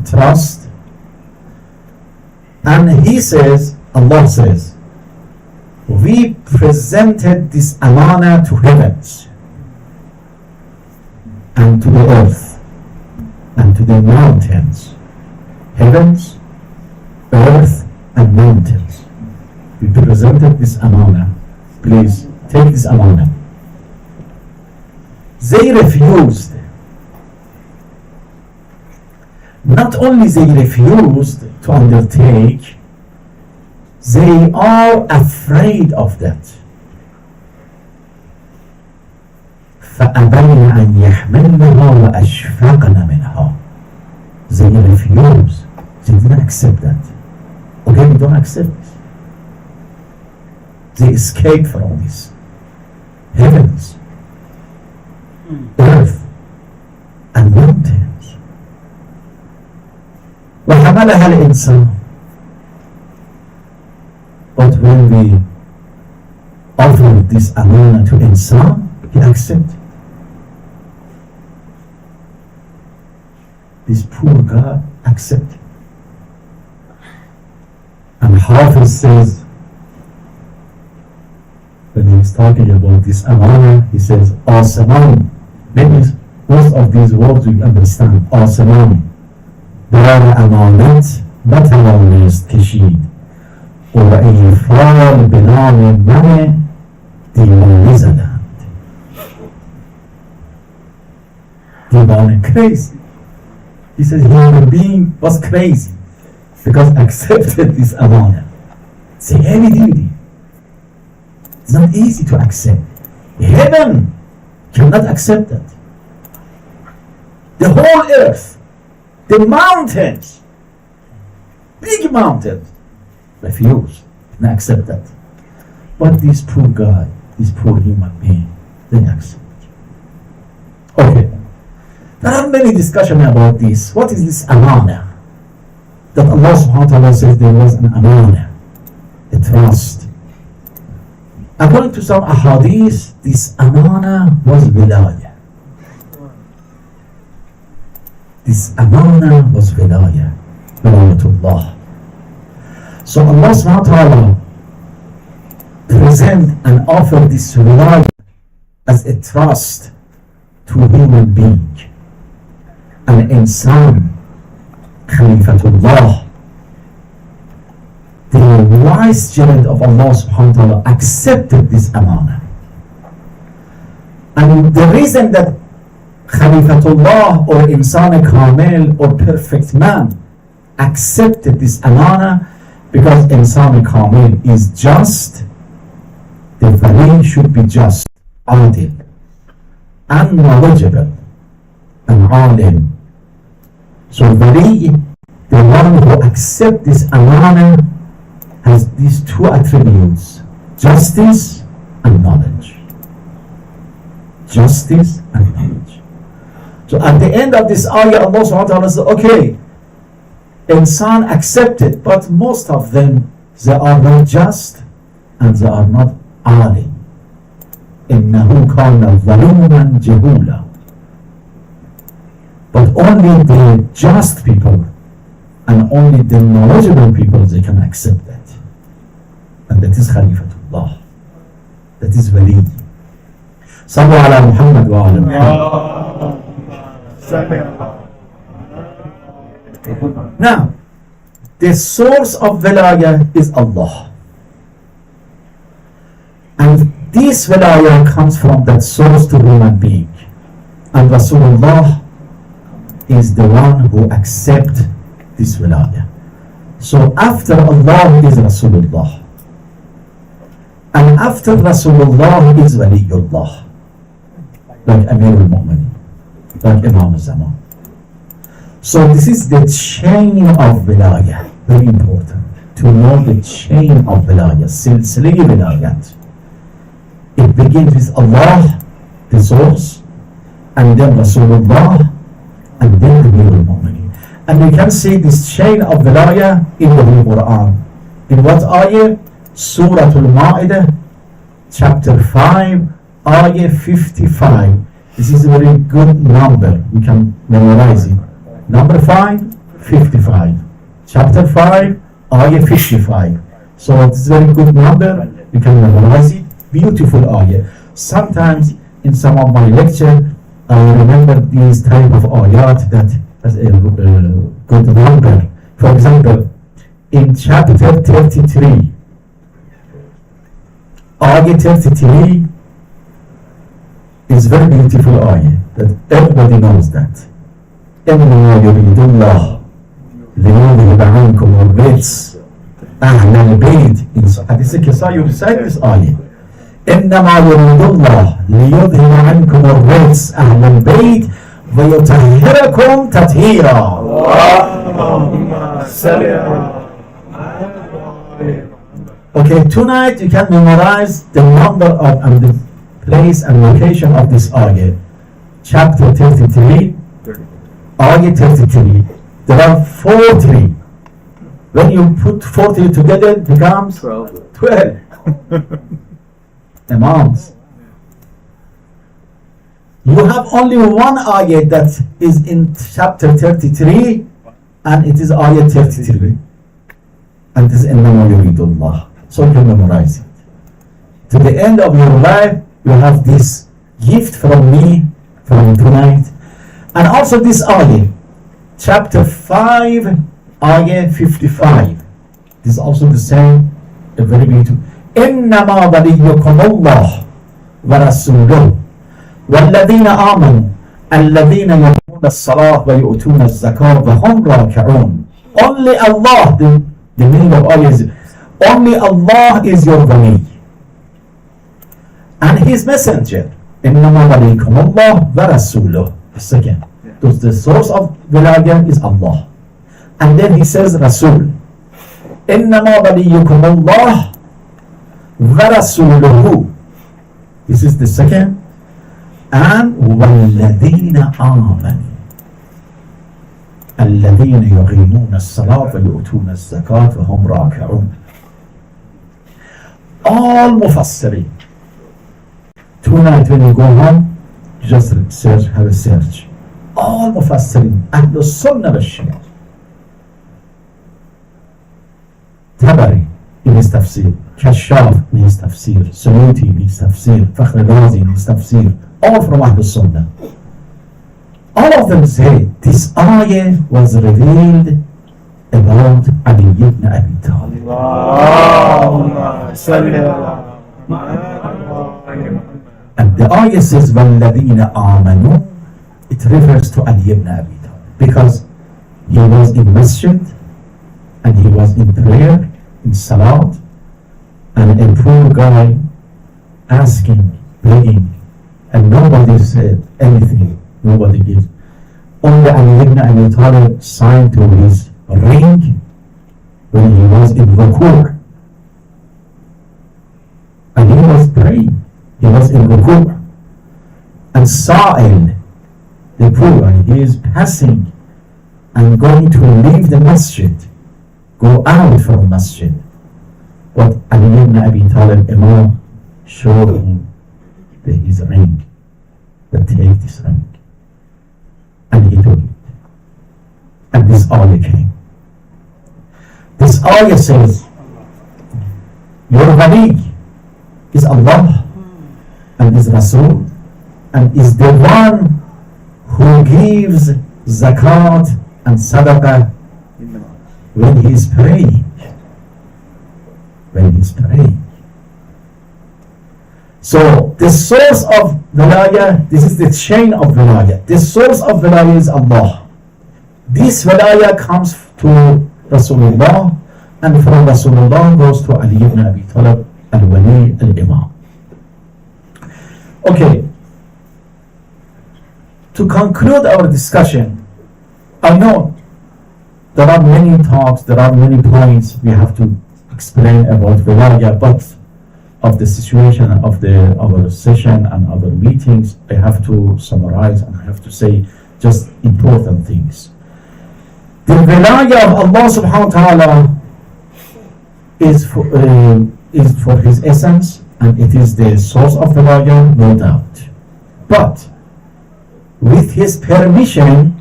trust, and He says, Allah says, we presented this amana to heavens and to the earth and to the mountains. Heavens, earth, and mountains. We presented this amana. Please take this amana. They refused. Not only they refused to undertake, they are afraid of that. فأبين أن يحملنها وأشفقن منها. They refuse. They didn't accept that. Okay, we don't accept this. They escaped from this. Heavens, earth, and mountains. وحملها الإنسان. But when we offered this amana to insan, he accepted. This poor guy accepted. And Hafiz says, when he was talking about this amana, he says, Asaman. Maybe most of these words we understand. Asaman. دار امانت نتوانست کشید و ایفال به نام من دیوانه زدند. Divine crazy. He says human being was crazy because accepted this amana. It's a heavy duty. It's not easy to accept. Heaven cannot accept that. The whole earth, the mountains, big mountains, refuse and accept that. But this poor guy, this poor human being, they accept. Okay. There are many discussions about this. What is this amana? That Allah subhanahu wa ta'ala says there was an amana, a trust. According to some ahadith, this amana was wilaya. This amana was wilaya, wilayatullah. So Allah subhanahu wa ta'ala present and offer this wilaya as a trust to a human being. An insan, Khalifatullah, the vicegerent of Allah subhanahu wa ta'ala, accepted this amana. And the reason that Khalifatullah or insan kamil or perfect man accepted this amana, because insan kamil is just, the wali should be just, adil, and knowledgeable, and alim. So wali, the one who accepts this amana, has these two attributes: justice and knowledge. Justice and knowledge. So at the end of this ayah, Allah subhanahu wa ta'ala says, okay, insan accepted, but most of them, they are not just and they are not alim. إِنَّهُ كَانَ ظَلُومًا جَهُولًا. But only the just people and only the knowledgeable people, they can accept that. And that is Khalifatullah. That is wali. Sallu ala Muhammad wa ala Muhammad. Now, the source of wilaya is Allah. And this wilaya comes from that source to human being. And Rasulullah is the one who accepts this wilaya. So after Allah is Rasulullah. And after Rasulullah is Waliullah. Like Amir al-Mu'minin, like Imam al-Zaman. So this is the chain of wilaya. Very important to know the chain of wilaya. Silsili wilayat. It begins with Allah, the source, and then Rasulullah, and then Amir al-Mu'minin. And we can see this chain of wilaya in the Holy Quran. In what ayah? Surah Al-Ma'idah, chapter 5, ayah 55. This is a very good number. We can memorize it. Number 5, 55. Chapter 5, ayah 55. So this is a very good number. You can memorize it. Beautiful ayah. Sometimes in some of my lecture, I remember these type of ayat that has a good number. For example, in chapter 33, ayah 33 is very beautiful ayah that everybody knows that. إِنَّمَا يُرِيدُ اللَّهُ لِيُذْهِبَ عَنْكُمُ الرِّجْسَ أَهْلَ الْبَيْتِ. In Hadith Kisa, you recite this ayah. إِنَّمَا يُرِيدُ اللَّهُ لِيُذْهِبَ عَنْكُمُ الرِّجْسَ أَهْلَ الْبَيْتِ وَيُطَهِّرَكُمْ تَطْهِيرًا. اللهم صل على Okay, tonight you can memorize the number of and the place and location of this ayah. Chapter 33, ayah 33. There are 40. When you put 40 together, it becomes 12. Imams. You have only one ayah that is in chapter 33, and it is ayah 33. And this is إِنَّمَا يُرِيدُ اللَّهُ. So you can memorize it. To the end of your life, you have this gift from me, from tonight. And also this ayah, chapter 5, ayah 55. This is also the same, a very beautiful. إِنَّمَا وَلِيُّكُمُ اللَّهُ وَرَسُولُهُ وَالَّذِينَ آمَنُوا الَّذِينَ يُقِيمُونَ الصَّلَاةَ وَيُؤْتُونَ الزَّكَاةَ وَهُمْ رَاكِعُونَ. Only Allah, the meaning of ayah is, only Allah is your wali and His messenger. إِنَّمَا وَلِيُّكُمُ اللَّهُ وَرَسُولُهُ. The second. Because the source of wilayah is Allah. And then He says Rasul. إِنَّمَا وَلِيُّكُمُ اللَّهُ وَرَسُولُهُ. This is the second. And وَالَّذِينَ آمَنُوا الَّذِينَ يُقِيمُونَ الصَّلَاةَ وَيُؤْتُونَ الزَّكَاةَ وَهُمْ رَاكِعُونَ. All Mufassirin. Tonight when you go home, just search, have a search. All Mufassirin, Ahlul Sunnah wal Shia. Tabari in his tafsir, Kashaf in his tafsir, Suyuti in his tafsir, Hejazi in his tafsir, all from Ahlul Sunnah. All of them say this ayah was revealed about Ali ibn Abi Talib. اللهم صل على محمد. And the ayah says, وَالَّذِينَ آمَنُوا. It refers to Ali ibn Abi Talib because he was in masjid and he was in prayer, in salat, and a poor guy asking, begging, and nobody said anything, nobody gives. Only Ali ibn Abi Talib signed to his ring when he was in ruku'. And he was praying, he was in ruku'. And Syed, the poor guy, he is passing and going to leave the masjid, go out from masjid. But Ali ibn Abi Talib, Imam, showed him his ring, that take this ring. And he took it. And this ayah came. This ayah says, your wali is Allah and is Rasul and is the one who gives zakat and sadaqah when he is praying. When he is praying. So the source of wilayah, this is the chain of wilayah. The source of wilayah is Allah. This wilayah comes to Rasulullah, and from Rasulullah goes to Ali ibn Abi Talib al-Wali al-Imam. Okay. To conclude our discussion, I know there are many talks, there are many points we have to explain about wilayah, but of the situation of our session and our meetings, I have to summarize and I have to say just important things. The wilayah of Allah subhanahu wa ta'ala is for His essence, and it is the source of wilayah, no doubt. But with His permission,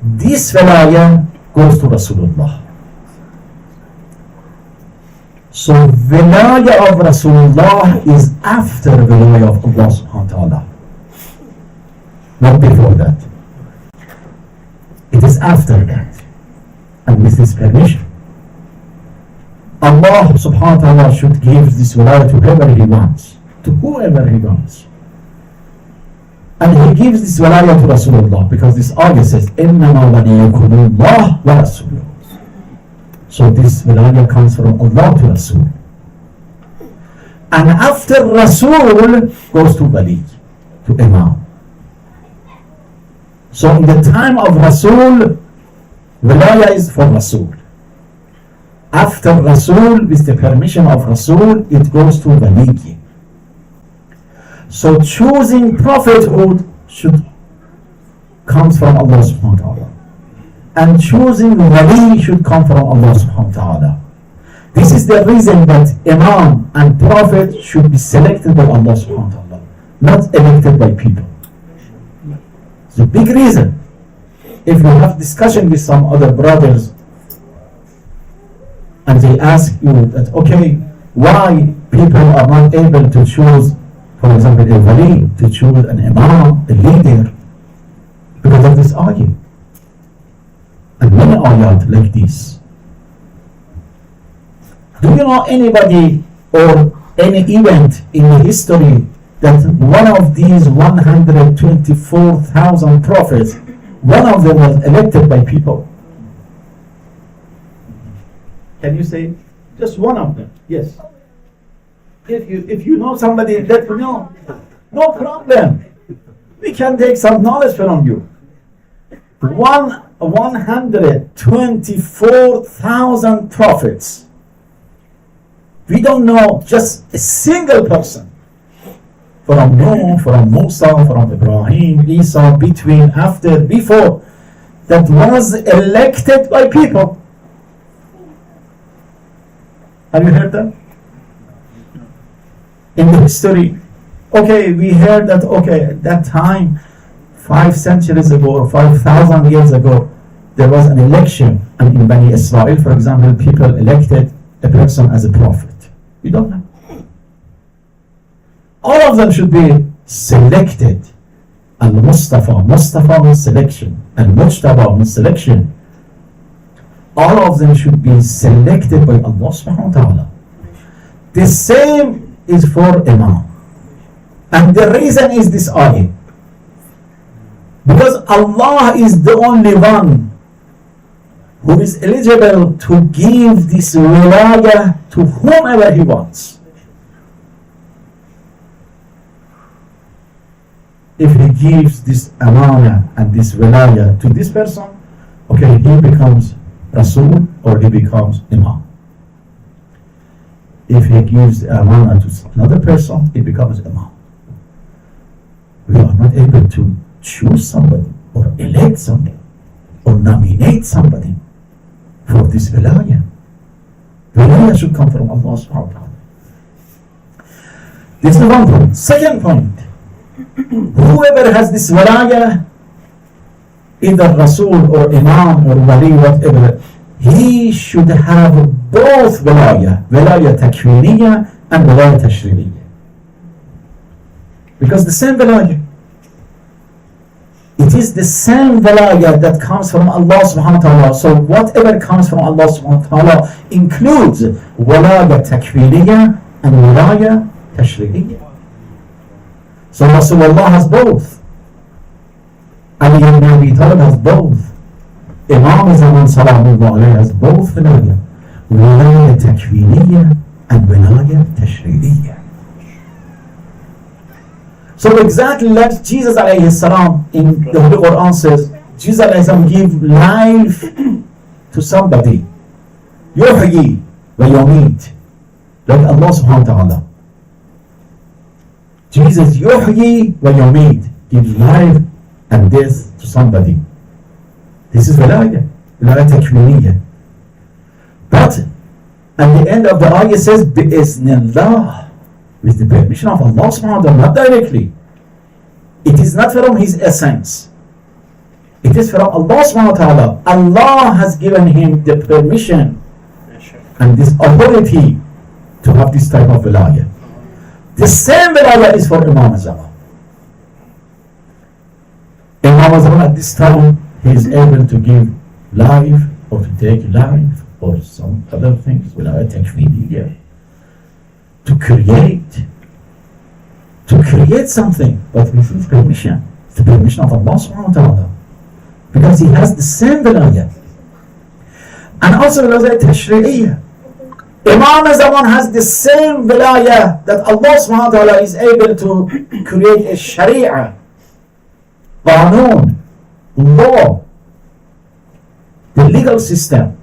this wilayah goes to Rasulullah. So wilayah of Rasulullah is after wilayah of Allah subhanahu wa ta'ala, not before that. It is after that, and with His permission. Allah subhanahu wa ta'ala should give this wilayah to whoever He wants, to whoever He wants. And He gives this wilayah to Rasulullah because this ayah says, إِنَّمَا وَلِيُّكُمُ اللَّهُ وَرَسُولُهُ. So this wilayah comes from Allah to Rasul. And after Rasul goes to Wali, to Imam. So in the time of Rasul, wilayah is for Rasul. After Rasul, with the permission of Rasul, it goes to Wali. So choosing prophethood should comes from Allah subhanahu wa ta'ala. And choosing Wali should come from Allah subhanahu wa ta'ala. This is the reason that Imam and Prophet should be selected by Allah subhanahu wa ta'ala, not elected by people. It's a big reason. If you have discussion with some other brothers and they ask you that, okay, why people are not able to choose, for example, a Wali, to choose an Imam, a leader, because of this ayah. And many ayat like this. Do you know anybody or any event in the history that one of these 124,000 prophets, one of them was elected by people? Can you say just one of them? Yes. If you know somebody, let me know. No problem. We can take some knowledge from you. 124,000 prophets. We don't know just a single person. From Noah, from Musa, from Ibrahim, Isa, between, after, before, that was elected by people. Have you heard that? In the history, okay, we heard that, okay, at that time, 5 centuries ago or 5,000 years ago, there was an election, and in Bani Israel, for example, people elected a person as a prophet. We don't know. All of them should be selected. Al-Mustafa, Mustafa means selection, Al-Mujtaba means selection. All of them should be selected by Allah subhanahu wa ta'ala. The same is for Imam. And the reason is this ayah. Because Allah is the only one who is eligible to give this wilayah to whomever He wants. If He gives this amana and this wilayah to this person, okay, he becomes Rasul or he becomes Imam. If he gives the amana to another person, he becomes Imam. We are not able to choose somebody or elect somebody or nominate somebody for this wilayah. Wilayah should come from Allah subhanahu wa ta'ala. This is one point. Second point, whoever has this wilayah, either Rasul or Imam or Wali, whatever, he should have both wilayah takwiniyah and wilayah tashriyah. Because the same wilayah, it is the same wilayah that comes from Allah subhanahu wa ta'ala. So whatever comes from Allah subhanahu wa ta'ala includes wilayah takwiniyah and wilayah tashriyah. So Rasulullah has both. Ali ibn Abi Talib has both. Imam Zaman Salamullah alayhi has both wilayah. Wilayah takwiniyah and wilayah tashriyah. So exactly like Jesus alayhi salam in the Holy Quran says, Jesus alayhi salam give life to somebody. Yuhyi wa yumit. Like Allah subhanahu wa ta'ala. Jesus yuhyi wa yumit, gives life and death to somebody. This is wilayah takwiniyah. But at the end of the ayah says, bi'iznillah, with the permission of Allah subhanahu wa ta'ala, not directly. It is not from His essence. It is from Allah subhanahu wa ta'ala. Allah has given him the permission and this authority to have this type of wilayah. The same wilayah is for Imam Zaman. Imam Zaman at this time, he is able to give life or to take life or some other things, wilayah takwiniyah, to create something, but with His permission, the permission of Allah subhanahu wa ta'ala, because He has the same wilayah. And also wilayah tashriyah. Imam Zaman has the same wilayah that Allah subhanahu wa ta'ala is able to create a sharia, qanun, law, the legal system.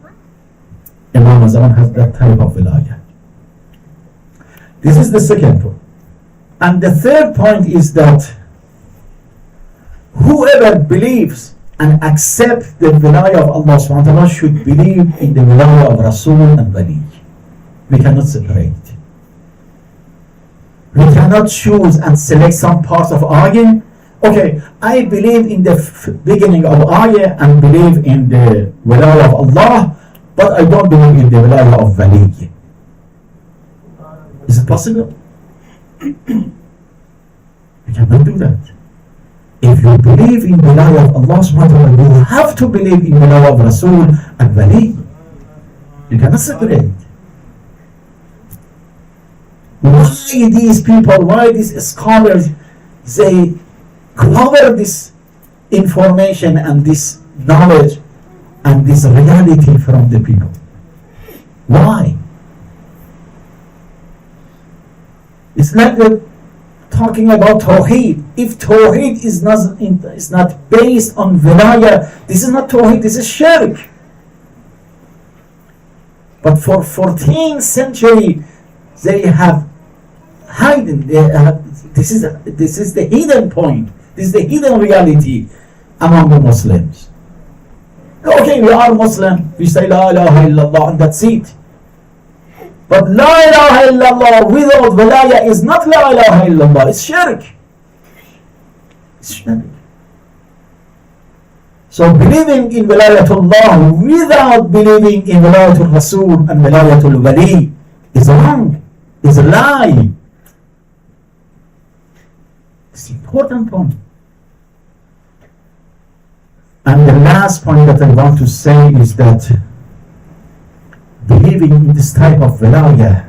Imam Zaman has that type of wilayah. This is the second point. And the third point is that whoever believes and accepts the wilayah of Allah subhanahu wa ta'ala should believe in the wilayah of Rasul and Wali. We cannot separate. We cannot choose and select some parts of ayah. Okay, I believe in the beginning of ayah and believe in the wilayah of Allah, but I don't believe in the wilayah of Wali. Is it possible? We cannot do that. If you believe in wilayah of Allah subhanahu wa ta'ala, you have to believe in wilayah of Rasul and Wali. You cannot separate. Why these people, why these scholars, they cover this information and this knowledge and this reality from the people? Why? It's like talking about Tawheed. If Tawheed is not based on wilayah, this is not Tawheed, this is Shirk. But for 14th century, they have hidden. This is the hidden point. This is the hidden reality among the Muslims. Okay, we are Muslim. We say La ilaha illallah, and that's it. But La ilaha illallah without wilayah is not La ilaha illallah. It's shirk. It's shirk. So believing in wilayatullah without believing in wilayatul Rasul and wilayatul Wali is wrong. Is a lie. It's an important point. And the last point that I want to say is that believing in this type of wilayah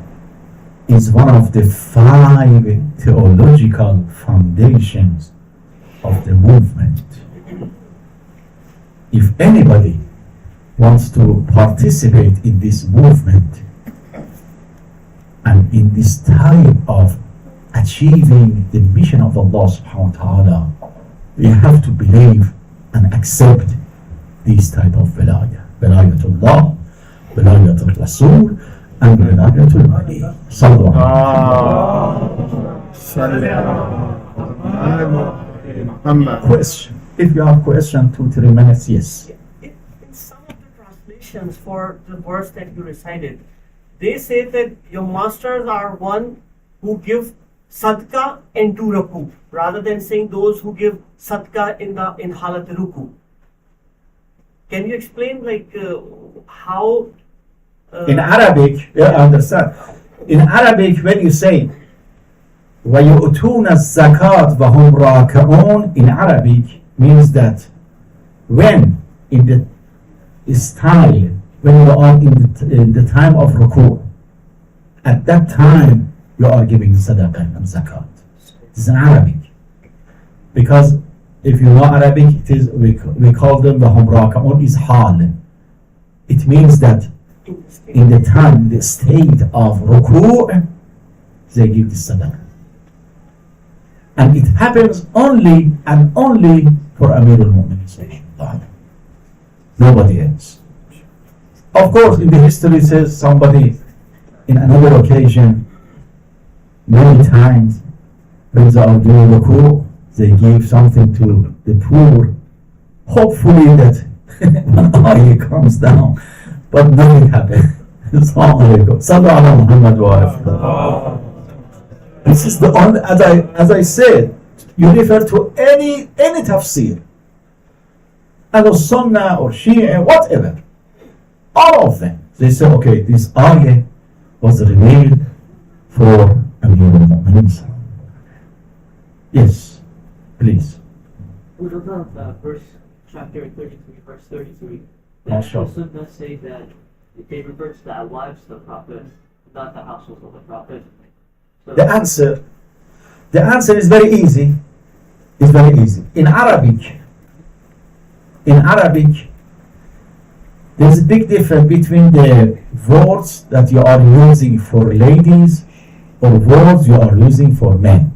is one of the 5 theological foundations of the movement. If anybody wants to participate in this movement and in this type of achieving the mission of Allah subhanahu wa ta'ala, we have to believe and accept these type of wilayah. Wilayatullah, wilayatul Rasul, and wilayatul Wali. Sallu alayhi. Question. If you have question, 2-3 minutes, yes. In some of the translations for the verse that you recited, they say that your masters are one who give sadqa and do ruku, rather than saying those who give sadqa in halat ruku. Can you explain how? In Arabic, I understand. In Arabic, when you say وَيُؤْتُونَ الزَّكَاةَ وَهُمْ رَاكِعُونَ, in Arabic means that when in the style, when you are in the time of ruku', at that time you are giving sadaqah and zakat. This is in Arabic. Because if you know Arabic, it is we call them وَهُمْ رَاكِعُونَ is hal. It means that in the time, the state of ruku', they give the sadaqah. And it happens only and only for Amirul Mu'minin. Nobody else. Of course, in the history it says somebody in another occasion, many times, when they are doing ruku', they give something to the poor, hopefully that when ayah comes down, but nothing happened. Assalamu alaikum. Sallu ala Muhammad wa alihi. This is the only, as I said, you refer to any tafsir, either Sunnah or Shia, whatever, all of them, they say, okay, this ayah was revealed for Amirul Mu'minin. Yes, please. We look at chapter 33, verse 33. The Mashallah. Muslim does say that they refer to the wives of the Prophet, not the household of the Prophet. So The answer is very easy. It's very easy. In Arabic, there's a big difference between the words that you are using for ladies or words you are using for men.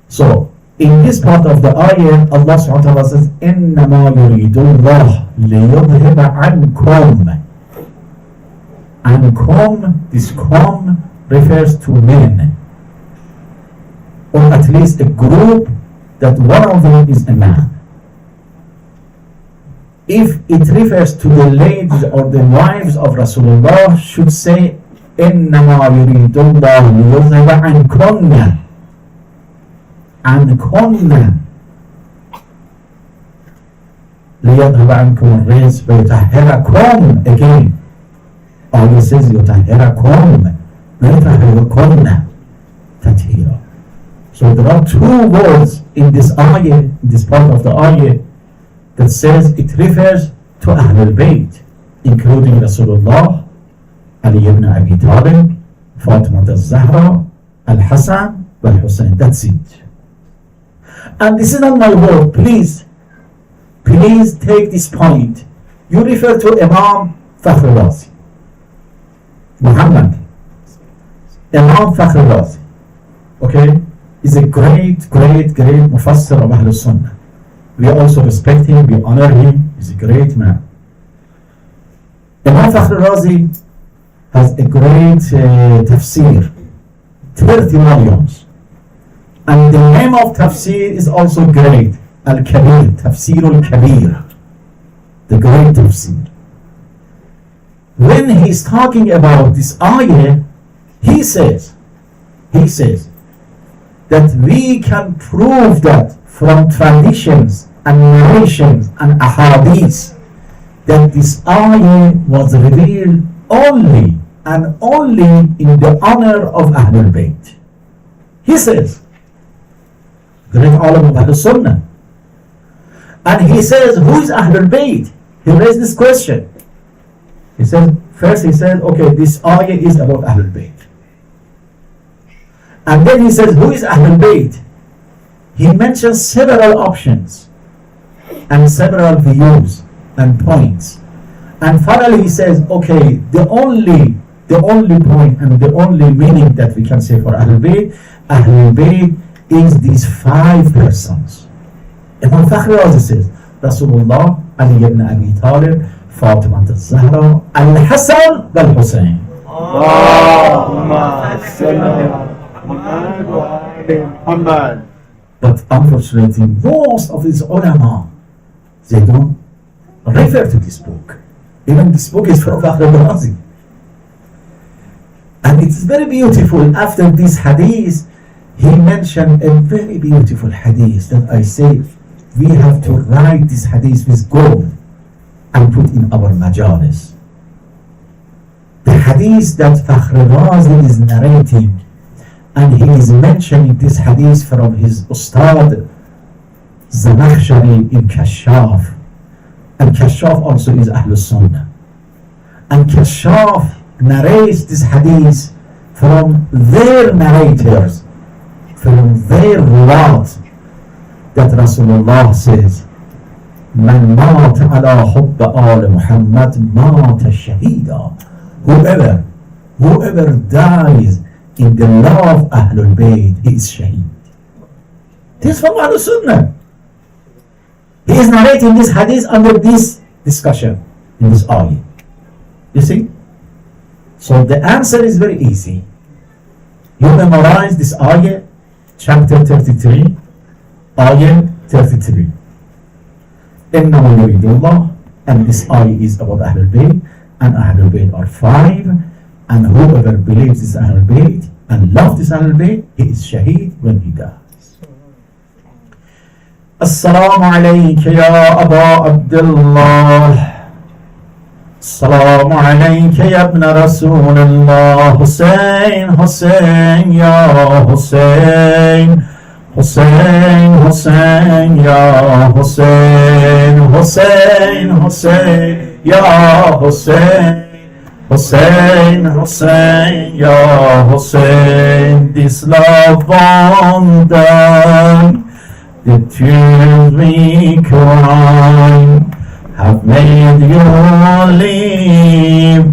So, in this part of the ayah, Allah subhanahu wa ta'ala says, إِنَّمَا يُرِيدُ اللَّهُ لِيُذْهِبَ عَنْكُمْ. Ankum, this kum refers to men, or at least a group that one of them is a man. If it refers to the ladies or the wives of Rasulullah, should say إِنَّمَا يُرِيدُ اللَّهُ لِيُذْهِبَ عَنْكُمْ. عنكن ليذهب عنكم الرجس ويطهركم. Again, Allah says يطهركم ويطهركن تطهيرا. So there are two words in this ayah, in this part of the ayah, that says it refers to Ahlul Bayt, including Rasulullah, Ali ibn Abi Talib, Fatima al-Zahra, Al-Hasan, Wal-Hussein. That's it. And this is not my word, please take this point. You refer to Imam Fakhr Razi, Muhammad, Imam Fakhr Razi, okay? He's a great Mufassir of Ahlul Sunnah. We also respect him, we honor him, he's a great man. Imam Fakhr Razi has a great tafsir, 30 volumes. And the name of tafsir is also great. Al-Kabir, Tafsir al-Kabir. The great tafsir. When he's talking about this ayah, he says that we can prove that from traditions and narrations and ahadith that this ayah was revealed only and only in the honor of Ahlul Bayt. He says, great alim of Ahlul Sunnah. And he says, who is Ahlul Bayt? He raised this question. He said, okay, this ayah is about Ahlul Bayt. And then he says, who is Ahlul Bayt? He mentions several options and several views and points. And finally he says, okay, the only point and the only meaning that we can say for Ahlul Bayt is these 5 persons. Imam Fakhr Razi says, Rasulullah, Ali ibn Abi Talib, Fatima al-Zahra, Al-Hasan, Al-Hussein. Allahumma salli ala Muhammad. But unfortunately, most of these ulama, they don't refer to this book. Even this book is from Fakhr Razi. And it's very beautiful. After this hadith, he mentioned a very beautiful hadith that I say we have to write this hadith with gold and put in our majalis. The hadith that Fakhr Razi is narrating, and he is mentioning this hadith from his Ustad Zamakhshari in Kashaf. And Kashaf also is Ahlul Sunnah. And Kashaf narrates this hadith from their narrators, from their ruwat, that Rasulullah says, Man mat ala hubb al Muhammad mat shahida. Whoever dies in the love of Ahlul Bayt, he is shaheed. This is from Ahlul Sunnah. He is narrating this hadith under this discussion in this ayah. You see? So the answer is very easy. You memorize this ayah, chapter 33, ayah 33. إِنَّمَا يُرِيدُ اللَّهُ. And this ayah is about Ahlul Bayt, and Ahlul Bayt are 5, and whoever believes this Ahlul Bayt and loves this Ahlul Bayt, he is shaheed when he dies. Assalamu alayka ya Aba Abdullah. Assalamu alayka ya ibn Rasulullah. Hussein, Hussein, ya Hussein. Hussein, Hussein, ya Hussein. Hussein, Hussein, ya Hussein. Hussein, Hussein, ya Hussein. This love undone, the tears we cry have made you live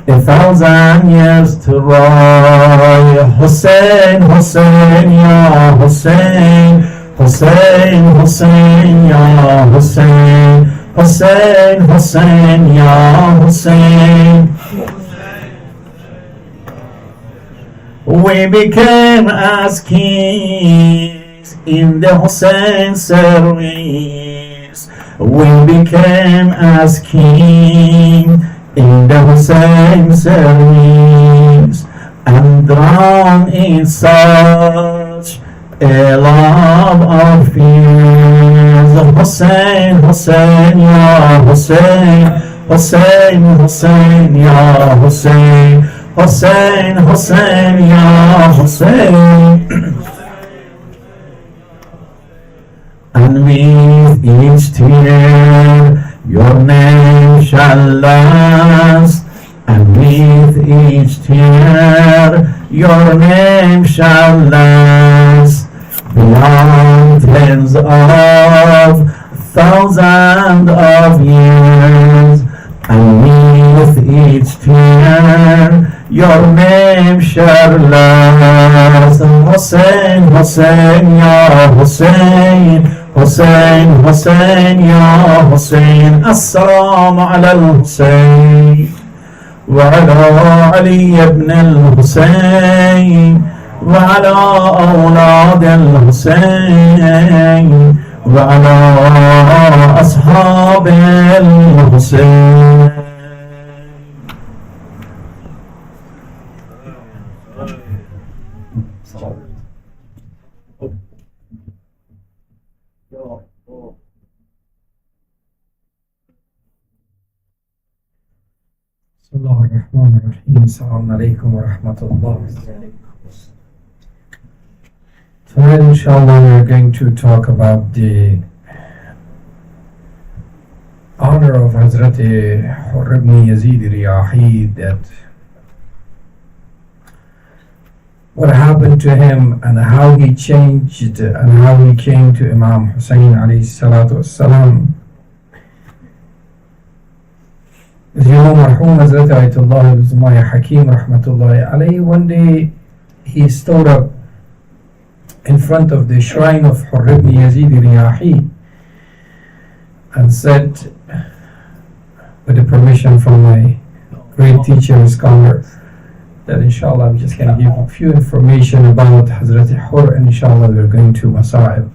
1,000 years to ride. Hussein, Hussein, ya Hussein. Hussein, Hussein, Ya Hussein, Hussein, Hussein, Ya Hussein. We became as kings in the Hussein service. We became as king in the Hussein service, and drowned in such a love of fears. Hussein, Hussein, Ya Hussein, Hussein, Hussein, Ya Hussein, Hussein, Hussein, Ya Hussein. And with each tear your name shall last, and with each tear your name shall last, beyond tens of thousands of years. And with each tear your name shall last. Hussein, Hussein, Ya Hussein, Hussein, Hussein, Ya Hussein. Assalamu ala al-Hussein وعلى علي بن الحسين وعلى أولاد الحسين وعلى أصحاب الحسين. Bismillahirrahmanirrahim. Assalamu alaikum wa rahmatullah. Tonight, inshallah, we are going to talk about the honor of Hazrat Hurr ibn Yazid Riyahi, that what happened to him and how he changed and how he came to Imam Hussein alayhi salatu wassalam. As you know, Marhum Hazrat Ayatollah al-Zumaya Hakim rahmatullahi alayhi, one day he stood up in front of the shrine of Hurr ibn Yazid Riyahi and said, with the permission from my great teacher and scholar, that inshallah I'm just going to give a few information about Hazrat Hurr, and inshallah we're going to Masa'ib.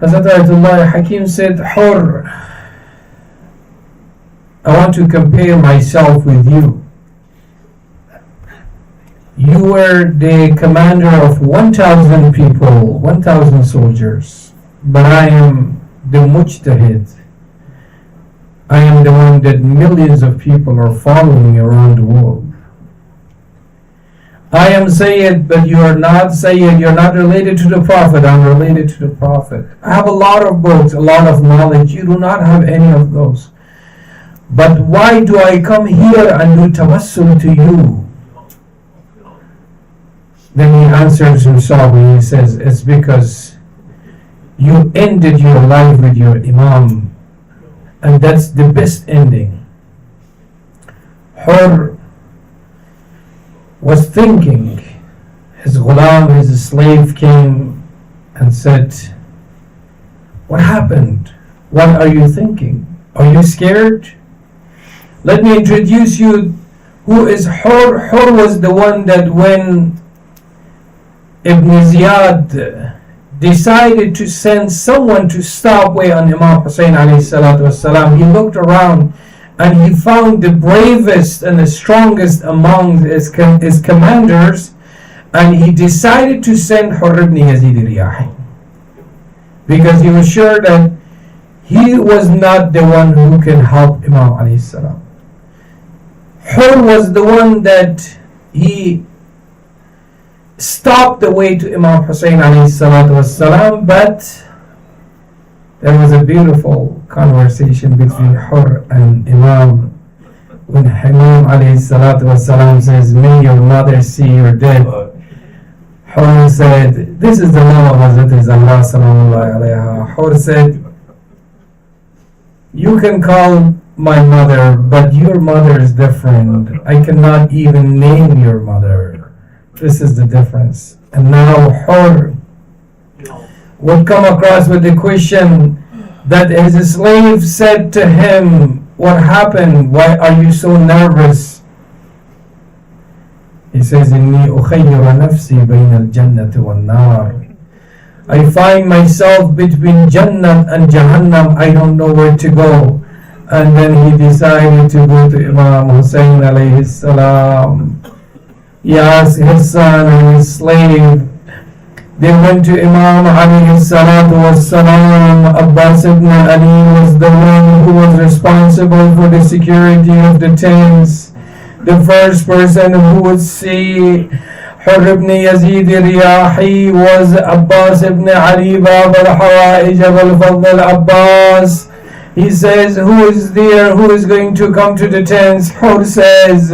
Hazrat Ayatollah Hakim said, Hurr, I want to compare myself with you. You were the commander of 1,000 people, 1,000 soldiers, but I am the mujtahid. I am the one that millions of people are following around the world. I am Syed, but you are not Syed. You're not related to the Prophet. I'm related to the Prophet. I have a lot of books, a lot of knowledge. You do not have any of those. But why do I come here and do tawassul to you? Then he answers himself and he says, it's because you ended your life with your Imam, and that's the best ending. Hurr was thinking, his ghulam, his slave came and said, what happened? What are you thinking? Are you scared? Let me introduce you who is Hurr. Hurr was the one that when Ibn Ziyad decided to send someone to stop way on Imam Hussein alayhi salatu wasalam, he looked around and he found the bravest and the strongest among his commanders, and he decided to send Hurr ibn Yazid Riyahi because he was sure that he was not the one who can help Imam alayhi salam. Hurr was the one that he stopped the way to Imam Hussein alayhi salatu wassalam, but there was a beautiful conversation between Hurr and Imam when Imam alayhi salatu wassalam says, may your mother see your dead. Hurr said, this is the mom of Hazrat Zahra salamullahi alayha. Hurr said, you can call my mother, but your mother is different. I cannot even name your mother. This is the difference. And now Hurr would come across with the question that his slave said to him, what happened? Why are you so nervous? He says, إِنِّي أُخَيِّرُ نَفْسِي بَيْنَ الْجَنَّةِ وَالنَّارِ. I find myself between Jannah and Jahannam. I don't know where to go. And then he decided to go to Imam Hussein alayhi salam. He asked his son and his slave. They went to Imam alayhi salatu wassalam. Abbas ibn Ali was the one who was responsible for the security of the tents. The first person who would see Hurr ibn Yazid Riyahi was Abbas ibn Ali Bab al-Hawaij al-Fadl al-Abbas. He says, who is there? Who is going to come to the tents? Hurr says,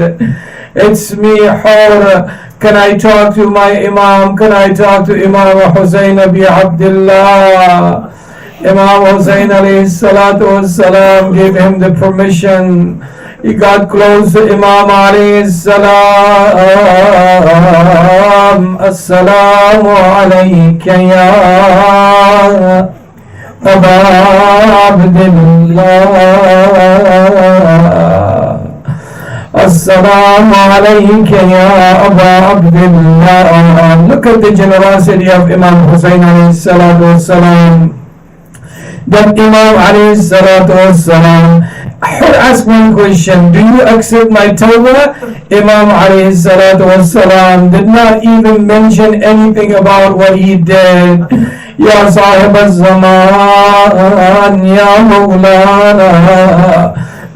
it's me, Hurr. Can I talk to my Imam? Can I talk to Imam Hussein bi Abdullah? Imam Hussein alayhi salatu wassalam gave him the permission. He got close to Imam alayhi salam. Assalamu alayka ya Aba Abdullah. Assalamu alayka ya Aba Abdullah. Look at the generosity of Imam Hussein alayhi salatu wassalam. That Imam alayhi salatu wassalam asked one question, do you accept my tawbah? Imam alayhi salatu wassalam did not even mention anything about what he did. Ya Sahib al-Zaman, Ya Maulana.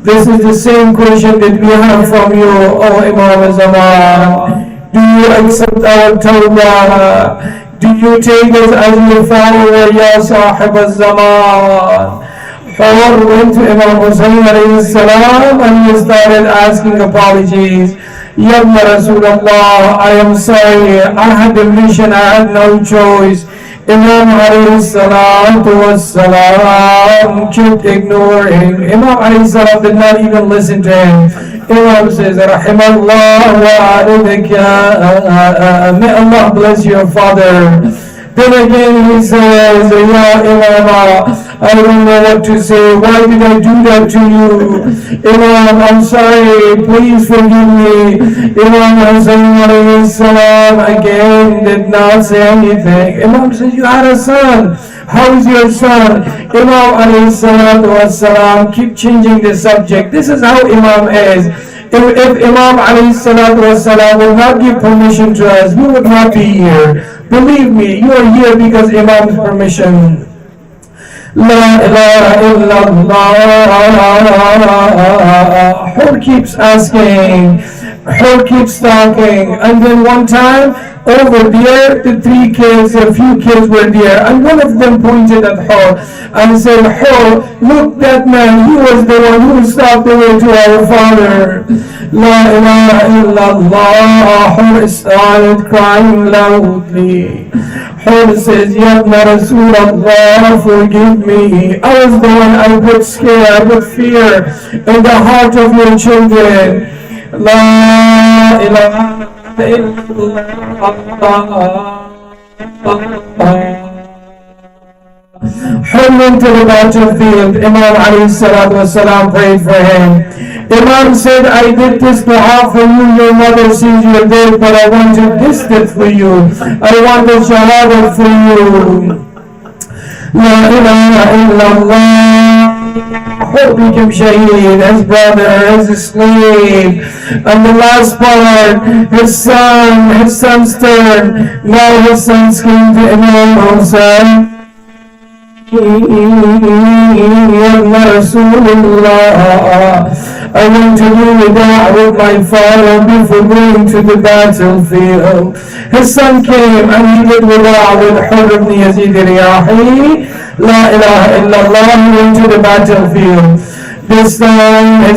This is the same question that we have from you, O Imam al-Zaman. Do you accept our tawbah? Do you take us as your follower, Ya Sahib al-Zaman? Hurr went to Imam Hussein alayhi salam and he started asking apologies. Ya Rasulullah, I am sorry, I had the mission, I had no choice. Imam alayhi salatu wassalam kept ignoring. Imam alayhi salam did not even listen to him. Imam says, Rahimallah wa alidika, may Allah bless your father. Then again he says, Ya Imam, I don't know what to say. Why did I do that to you? Imam, I'm sorry. Please forgive me. Imam Hussein alayhi salam again did not say anything. Imam says, you had a son. How is your son? Imam alayhi salatu wassalam keep changing the subject. This is how Imam is. If Imam alayhi salatu wassalam will not give permission to us, we would not be here. Believe me, you are here because Imam's permission. La ilaha illallah. Hurr keeps asking, Hurr keeps talking, and then one time over there, the three kids, a few kids were there, and one of them pointed at Hurr and said, Hurr, look, that man, he was the one who stopped the way to our father. La ilaha illallah. Hurr started crying loudly. Hurr says, Ya Rasulullah, forgive me. I was the one I put scare, I put fear in the heart of your children. La ilaha illallah. Hurr went to the battlefield. Imam alayhi salatu wasalam prayed for him. Imam said, I did this dua for you, your mother sees you're dead, but I wanted this death for you. I wanted shahada for you. La ilaha illallah. Hurr became shaheed, his brother, his slave. And the last part, his son's turn. Now his sons came to Imam Hussein. Rasulullah, I want to do without with my father before going to the battlefield. His son came and he did without with Hurr ibn Yazid Riyahi. La ilaha illallah, he went to the battlefield. This time a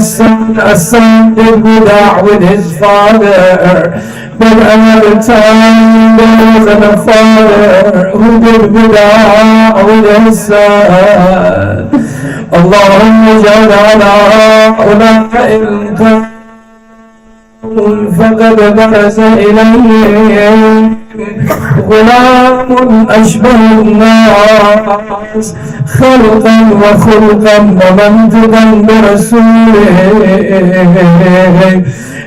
son did without with his father. But another time there was a father who did without with his son. Allahumma ja'al ala ulama فقد برز إليه غلام أشبه الناس خلقا وخلقا ومنطقا برسوله.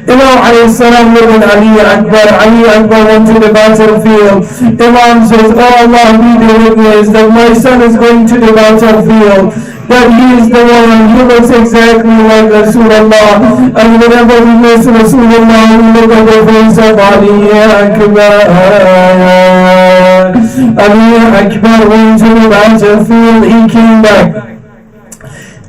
Imam alayhi salam with Ali Akbar. Ali Akbar went to the battlefield. Imam says, oh Allah, be the witness that my son is going to the battlefield, that he is the one, he looks exactly like Rasulullah. And whenever we miss Rasulullah, we look at the face of Ali Akbar. Ali Akbar went to the battlefield, he came back.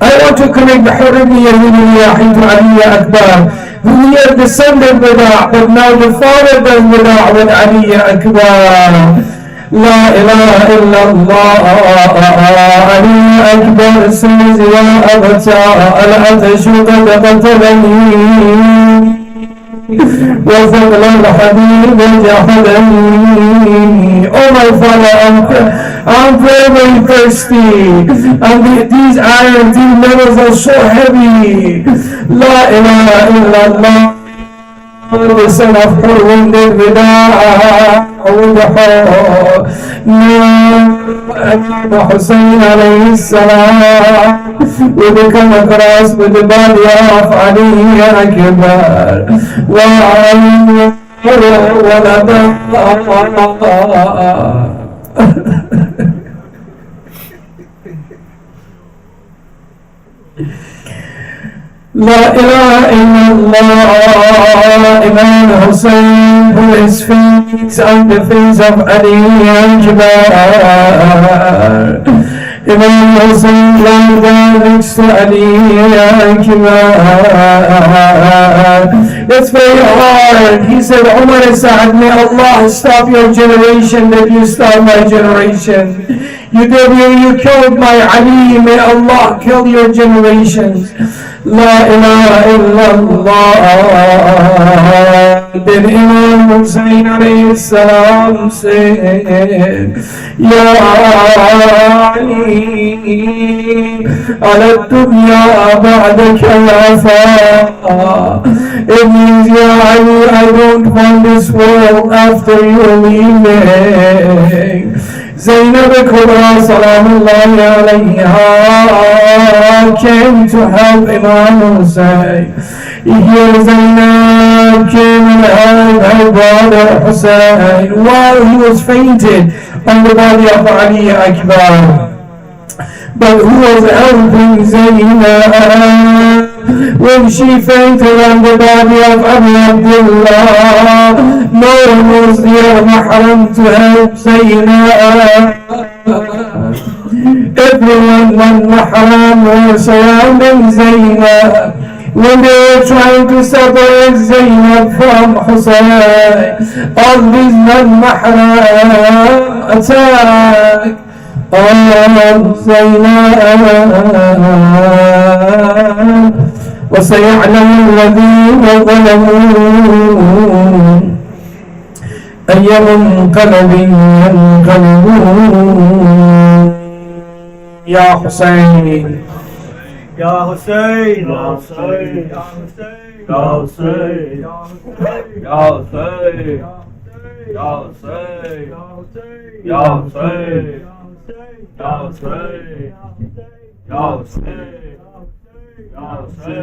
I want to connect the Hurriya into Ali Akbar. We are descended Wada', but now the father does Wada' with Ali Akbar. La ilaha illallah. Ali Akbar says, Ya Abata, al-atashu qad qatalani, wa fadla al-habib jahadani. Oh my father, I'm very, very thirsty, and these iron, these metals are so heavy. La ilaha illallah. The son of her wounded Imam Hussein alayhi salam will come across with the body of Ali Akbar. La ilaha illallah. Imam Hussein put his feet on the face of Ali Akbar. Imam Hussein lay down next to Ali Akbar. It's very hard. He said, Umar Sa'ad, may Allah stop your generation that you stop my generation. You killed my Ali, may Allah kill your generations. La ilaha illallah. Then Imam Hussein alayhi salam said, Ya Ali, ala dunya ba'daka yafa. It means, Ya Ali, I don't want this world after you leaving. Zainab Kubra Salamullahi alayha came to help Imam Hussein. Here Zainab came and helped her brother Hussein while he was fainted on the body of Ali Akbar. But who was helping Zainab when she fainted on the body of Abu Abdullah? No one was near Muharram to help Zainab. Everyone on Muharram was surrounding Zainab when they were trying to separate Zainab from Hussein. All these non-Muharram attack زينب وسيعلم الذين ظلموا أي منقلب ينقلبون. يا حسين Ya Hussein, Ya Hussein, Ya Hussein, Ya Hussein, Ya Hussein, Ya Hussein, Ya Hussein, Ya Hussein, Ya Hussein, Ya Hussein,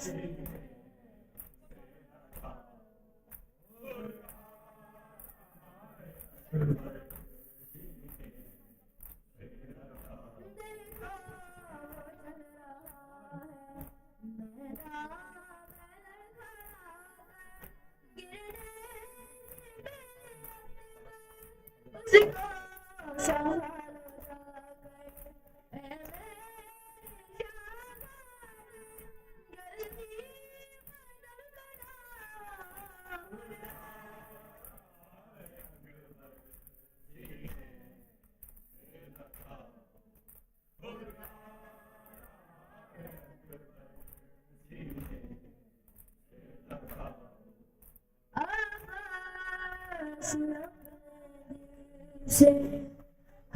سے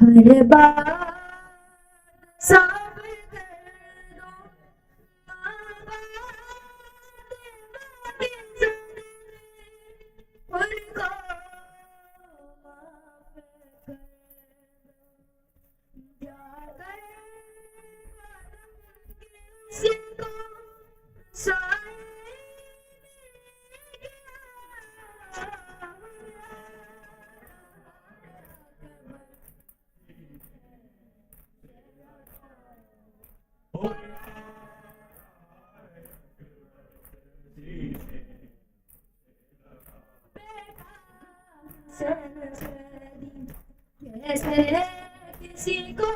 ہر بات صاف کر دو کیسے کسی کو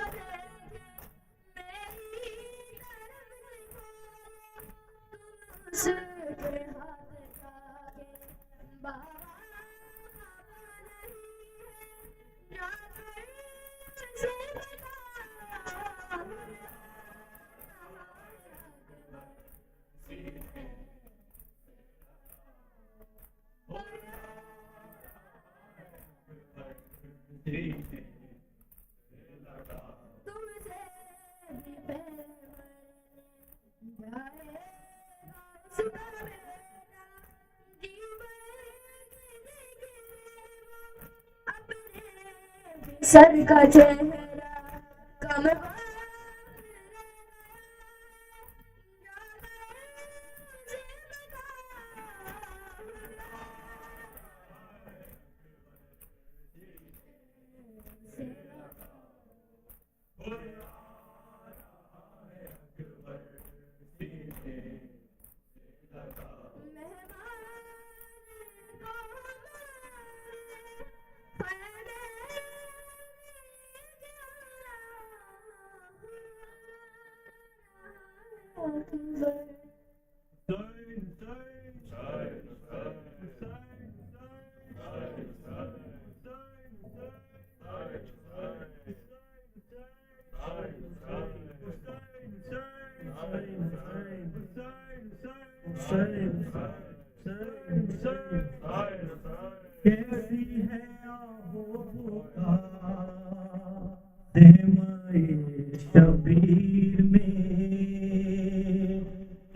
سر کا چہرہ کم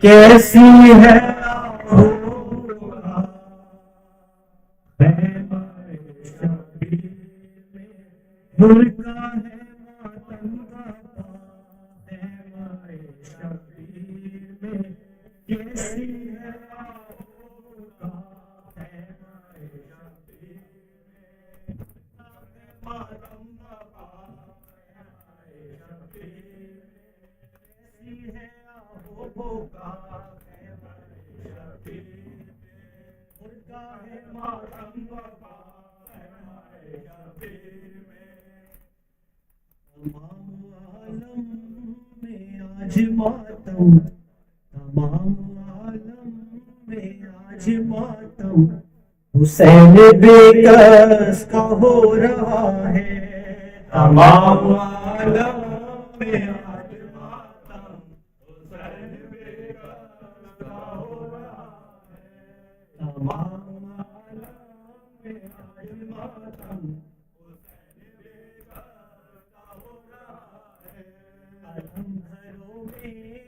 کیسی ہے حسین بے کس کا ہو رہا ہے تمام عالم میں آج ماتم حسین بے کس کا ہو رہا ہے تمام عالم میں آج ماتم حسین بے کس کا ہو رہا ہے علم گھروں میں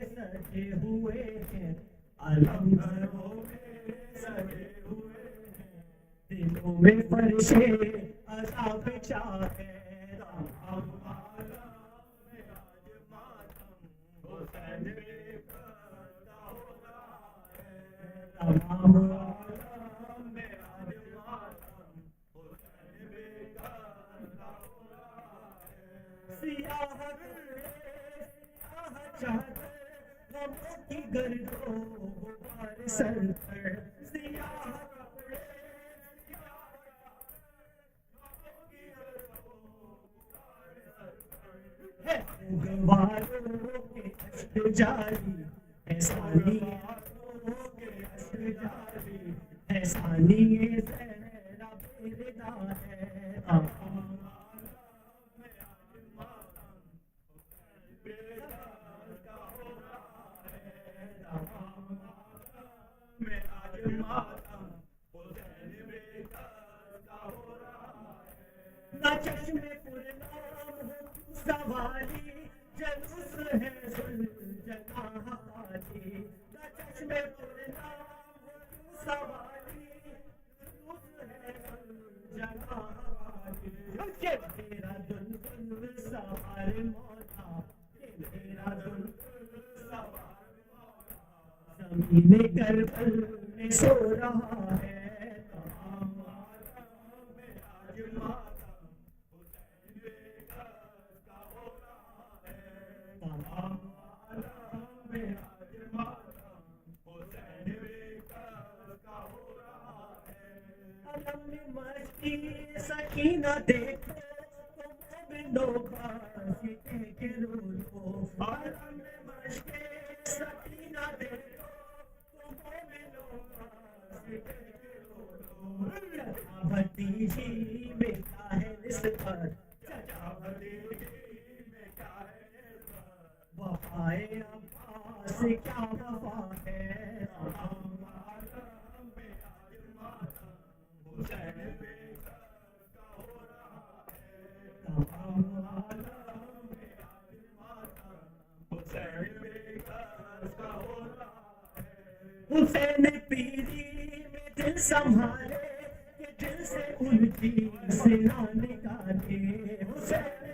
سجے ہوئے ہیں علم گھروں میں سجے ہوئے دلوں میں فرشے عذاب چاہے تمام عالم میں آج ماتم حسین بے کس کا ہو رہا تمام عالم میں آج ماتم حسین بیکار کا ہو رہا ہے سیاہ کپڑے سیاہ چادر غموں کی گرد و غبار سر پر سیاہ کپڑے سیاہ ہے والوں کے اشک جاری ہے ثانی والوں کے اشک جاری ہے ثانی زہرا بیردا ہے تمام عالم میں آج ماتم حسین بیدار کا ہو رہا ہے تمام عالم میں آج ماتم حسین بیدار کا ہو رہا ہے نہ چشم پرنام ہو سوالی جلوس ہے جناح والی نہ چشم پرنام ہو سوالی جلوس ہے جناح والی کہ تیرا دلدل سوار مولا کہ تیرا دلدل سوار مولا زمین کربل میں سو رہا ہے تمام عالم میں آج ماتم حسین بیکار کا ہو رہا ہے تمام عالم میں آج ماتم حسین بیکار کا ہو رہا ہے علم مشتی سکینہ دیکھو تو مومنوں کا سکے کے رو لو علم مشتی سکینہ دیکھو تو مومنوں کا سکے کے رو لو بھتیجی میں کیا ہے نسبت چچا بھتیجی میں کیا ہے نسبت وفائے عباس کیا وفا ہے تمام عالم میں آج ماتم حسین بیکار کا ہو رہا ہے تمام عالم میں آج ماتم حسین بیکار کا ہو رہا ہے حسین پیری میں دل سنبھالے کہ دل سے الجھی سنا نکالے حسین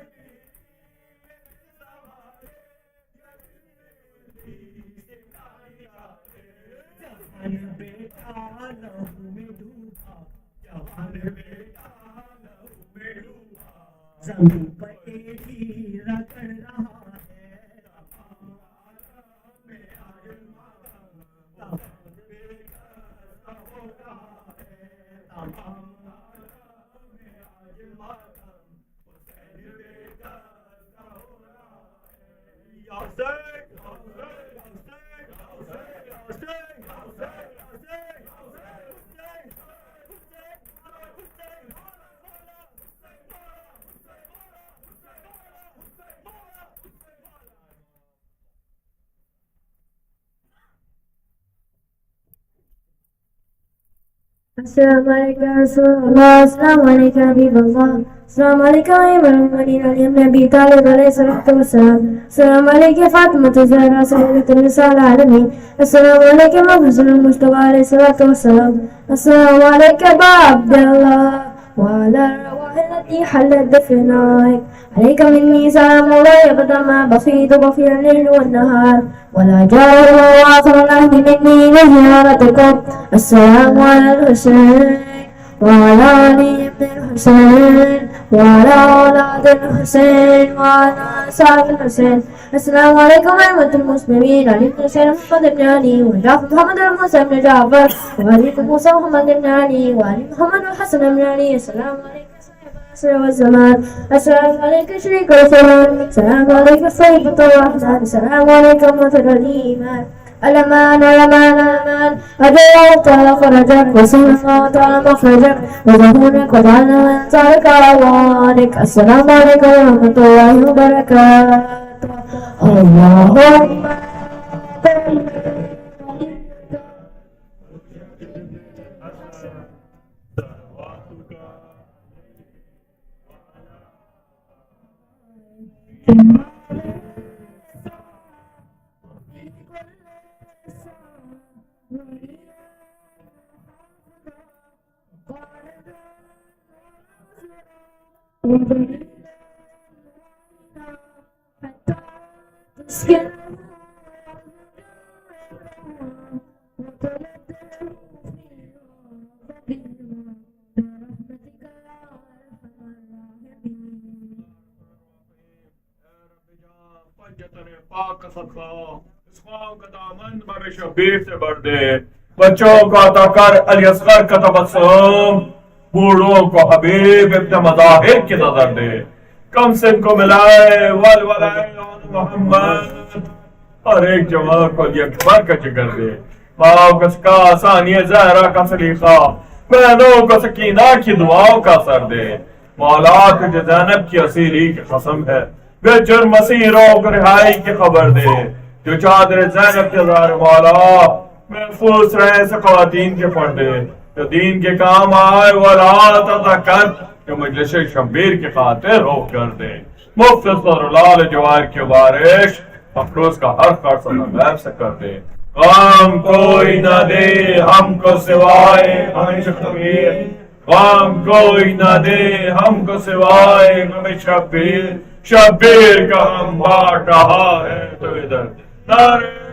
جوان بیٹا لہو میں ڈوبا جوان بیٹا لہو میں ڈوبا زمین پر ایک ہی رگڑ رہا ہے تمام عالم میں آج ماتم حسین بیکار کا ہو رہا ہے تمام عالم میں آج ماتم حسین بیکار کا ہو رہا ہے یا حسین یا حسین یا حسین یا حسین یا حسین السلام علیکم رسول اللہ السلام علیکم حبیب اللہ السلام علیکم امام المؤمنین علی بن ابی طالب علیہ الصلوۃ والسلام السلام علیکم فاطمۃ الزہرا سیدۃ النساء العالمین السلام علیکم محمد المصطفیٰ علیہ الصلوۃ والسلام السلام علیکم عبد اللہ وعلى الروح التي حلت بفنائك عليك مني سلام الله أبدا ما بقيت بقي الليل والنهار ولا جار وآخر العهد مني لزيارتكم السلام على الحسين وعلى علي بن الحسين وعلى أولاد الحسين وعلى أصحاب الحسين السلام عليكم ورحمة المسلمين علي بن حسين محمد بن علي وجعفر محمد الموسى بن جعفر وعلي بن موسى محمد بن علي وعلي محمد الحسن بن علي السلام عليكم والزمان السلام عليكم شريك الفرمان السلام عليكم صيبة الرحمن السلام عليكم مثل الإيمان الأمان الأمان الأمان أجل تعالى فرجك وسلم الله تعالى مخرجك وظهورك وجعلنا من تارك أعوانك السلام عليكم ورحمة الله وبركاته اللهم پاک کا صدقہ اس خواب کا دامن بر شبیر سے بھر دے. بچوں کو عطا کر علی اصغر کا تبسم, بوڑھوں کو حبیب ابن مظاہر کی نظر دے. کم سن کو ملائے والولائے محمد, اور ایک جوان کو علی اکبر کا جگر دے. ماں کو سکا ثانی زہرا کا سلیقہ, بہنوں کو سکینہ کی دعاؤں کا اثر دے. مولا تجھے زینب کی اصیلی کی قسم ہے, بے جرم اسیروں کو رہائی کی خبر دے. جو چادر زینب کے زہر مولا محفوظ رہے سے خواتین کے پردے, جو دین کے کام آئے وہ رات عطا کر, جو مجلس شبیر کی خاطر ہو کر دے. مفت اور لال جوار کی بارش مفروض کا ہر خرچ غیب سے کر دے. غم کوئی نہ دے ہم کو سوائے غم شبیر, غم کوئی نہ دے ہم کو سوائے غم شبیر. شبیر کا ہم بانٹ رہا ہے تو ادھر نعرے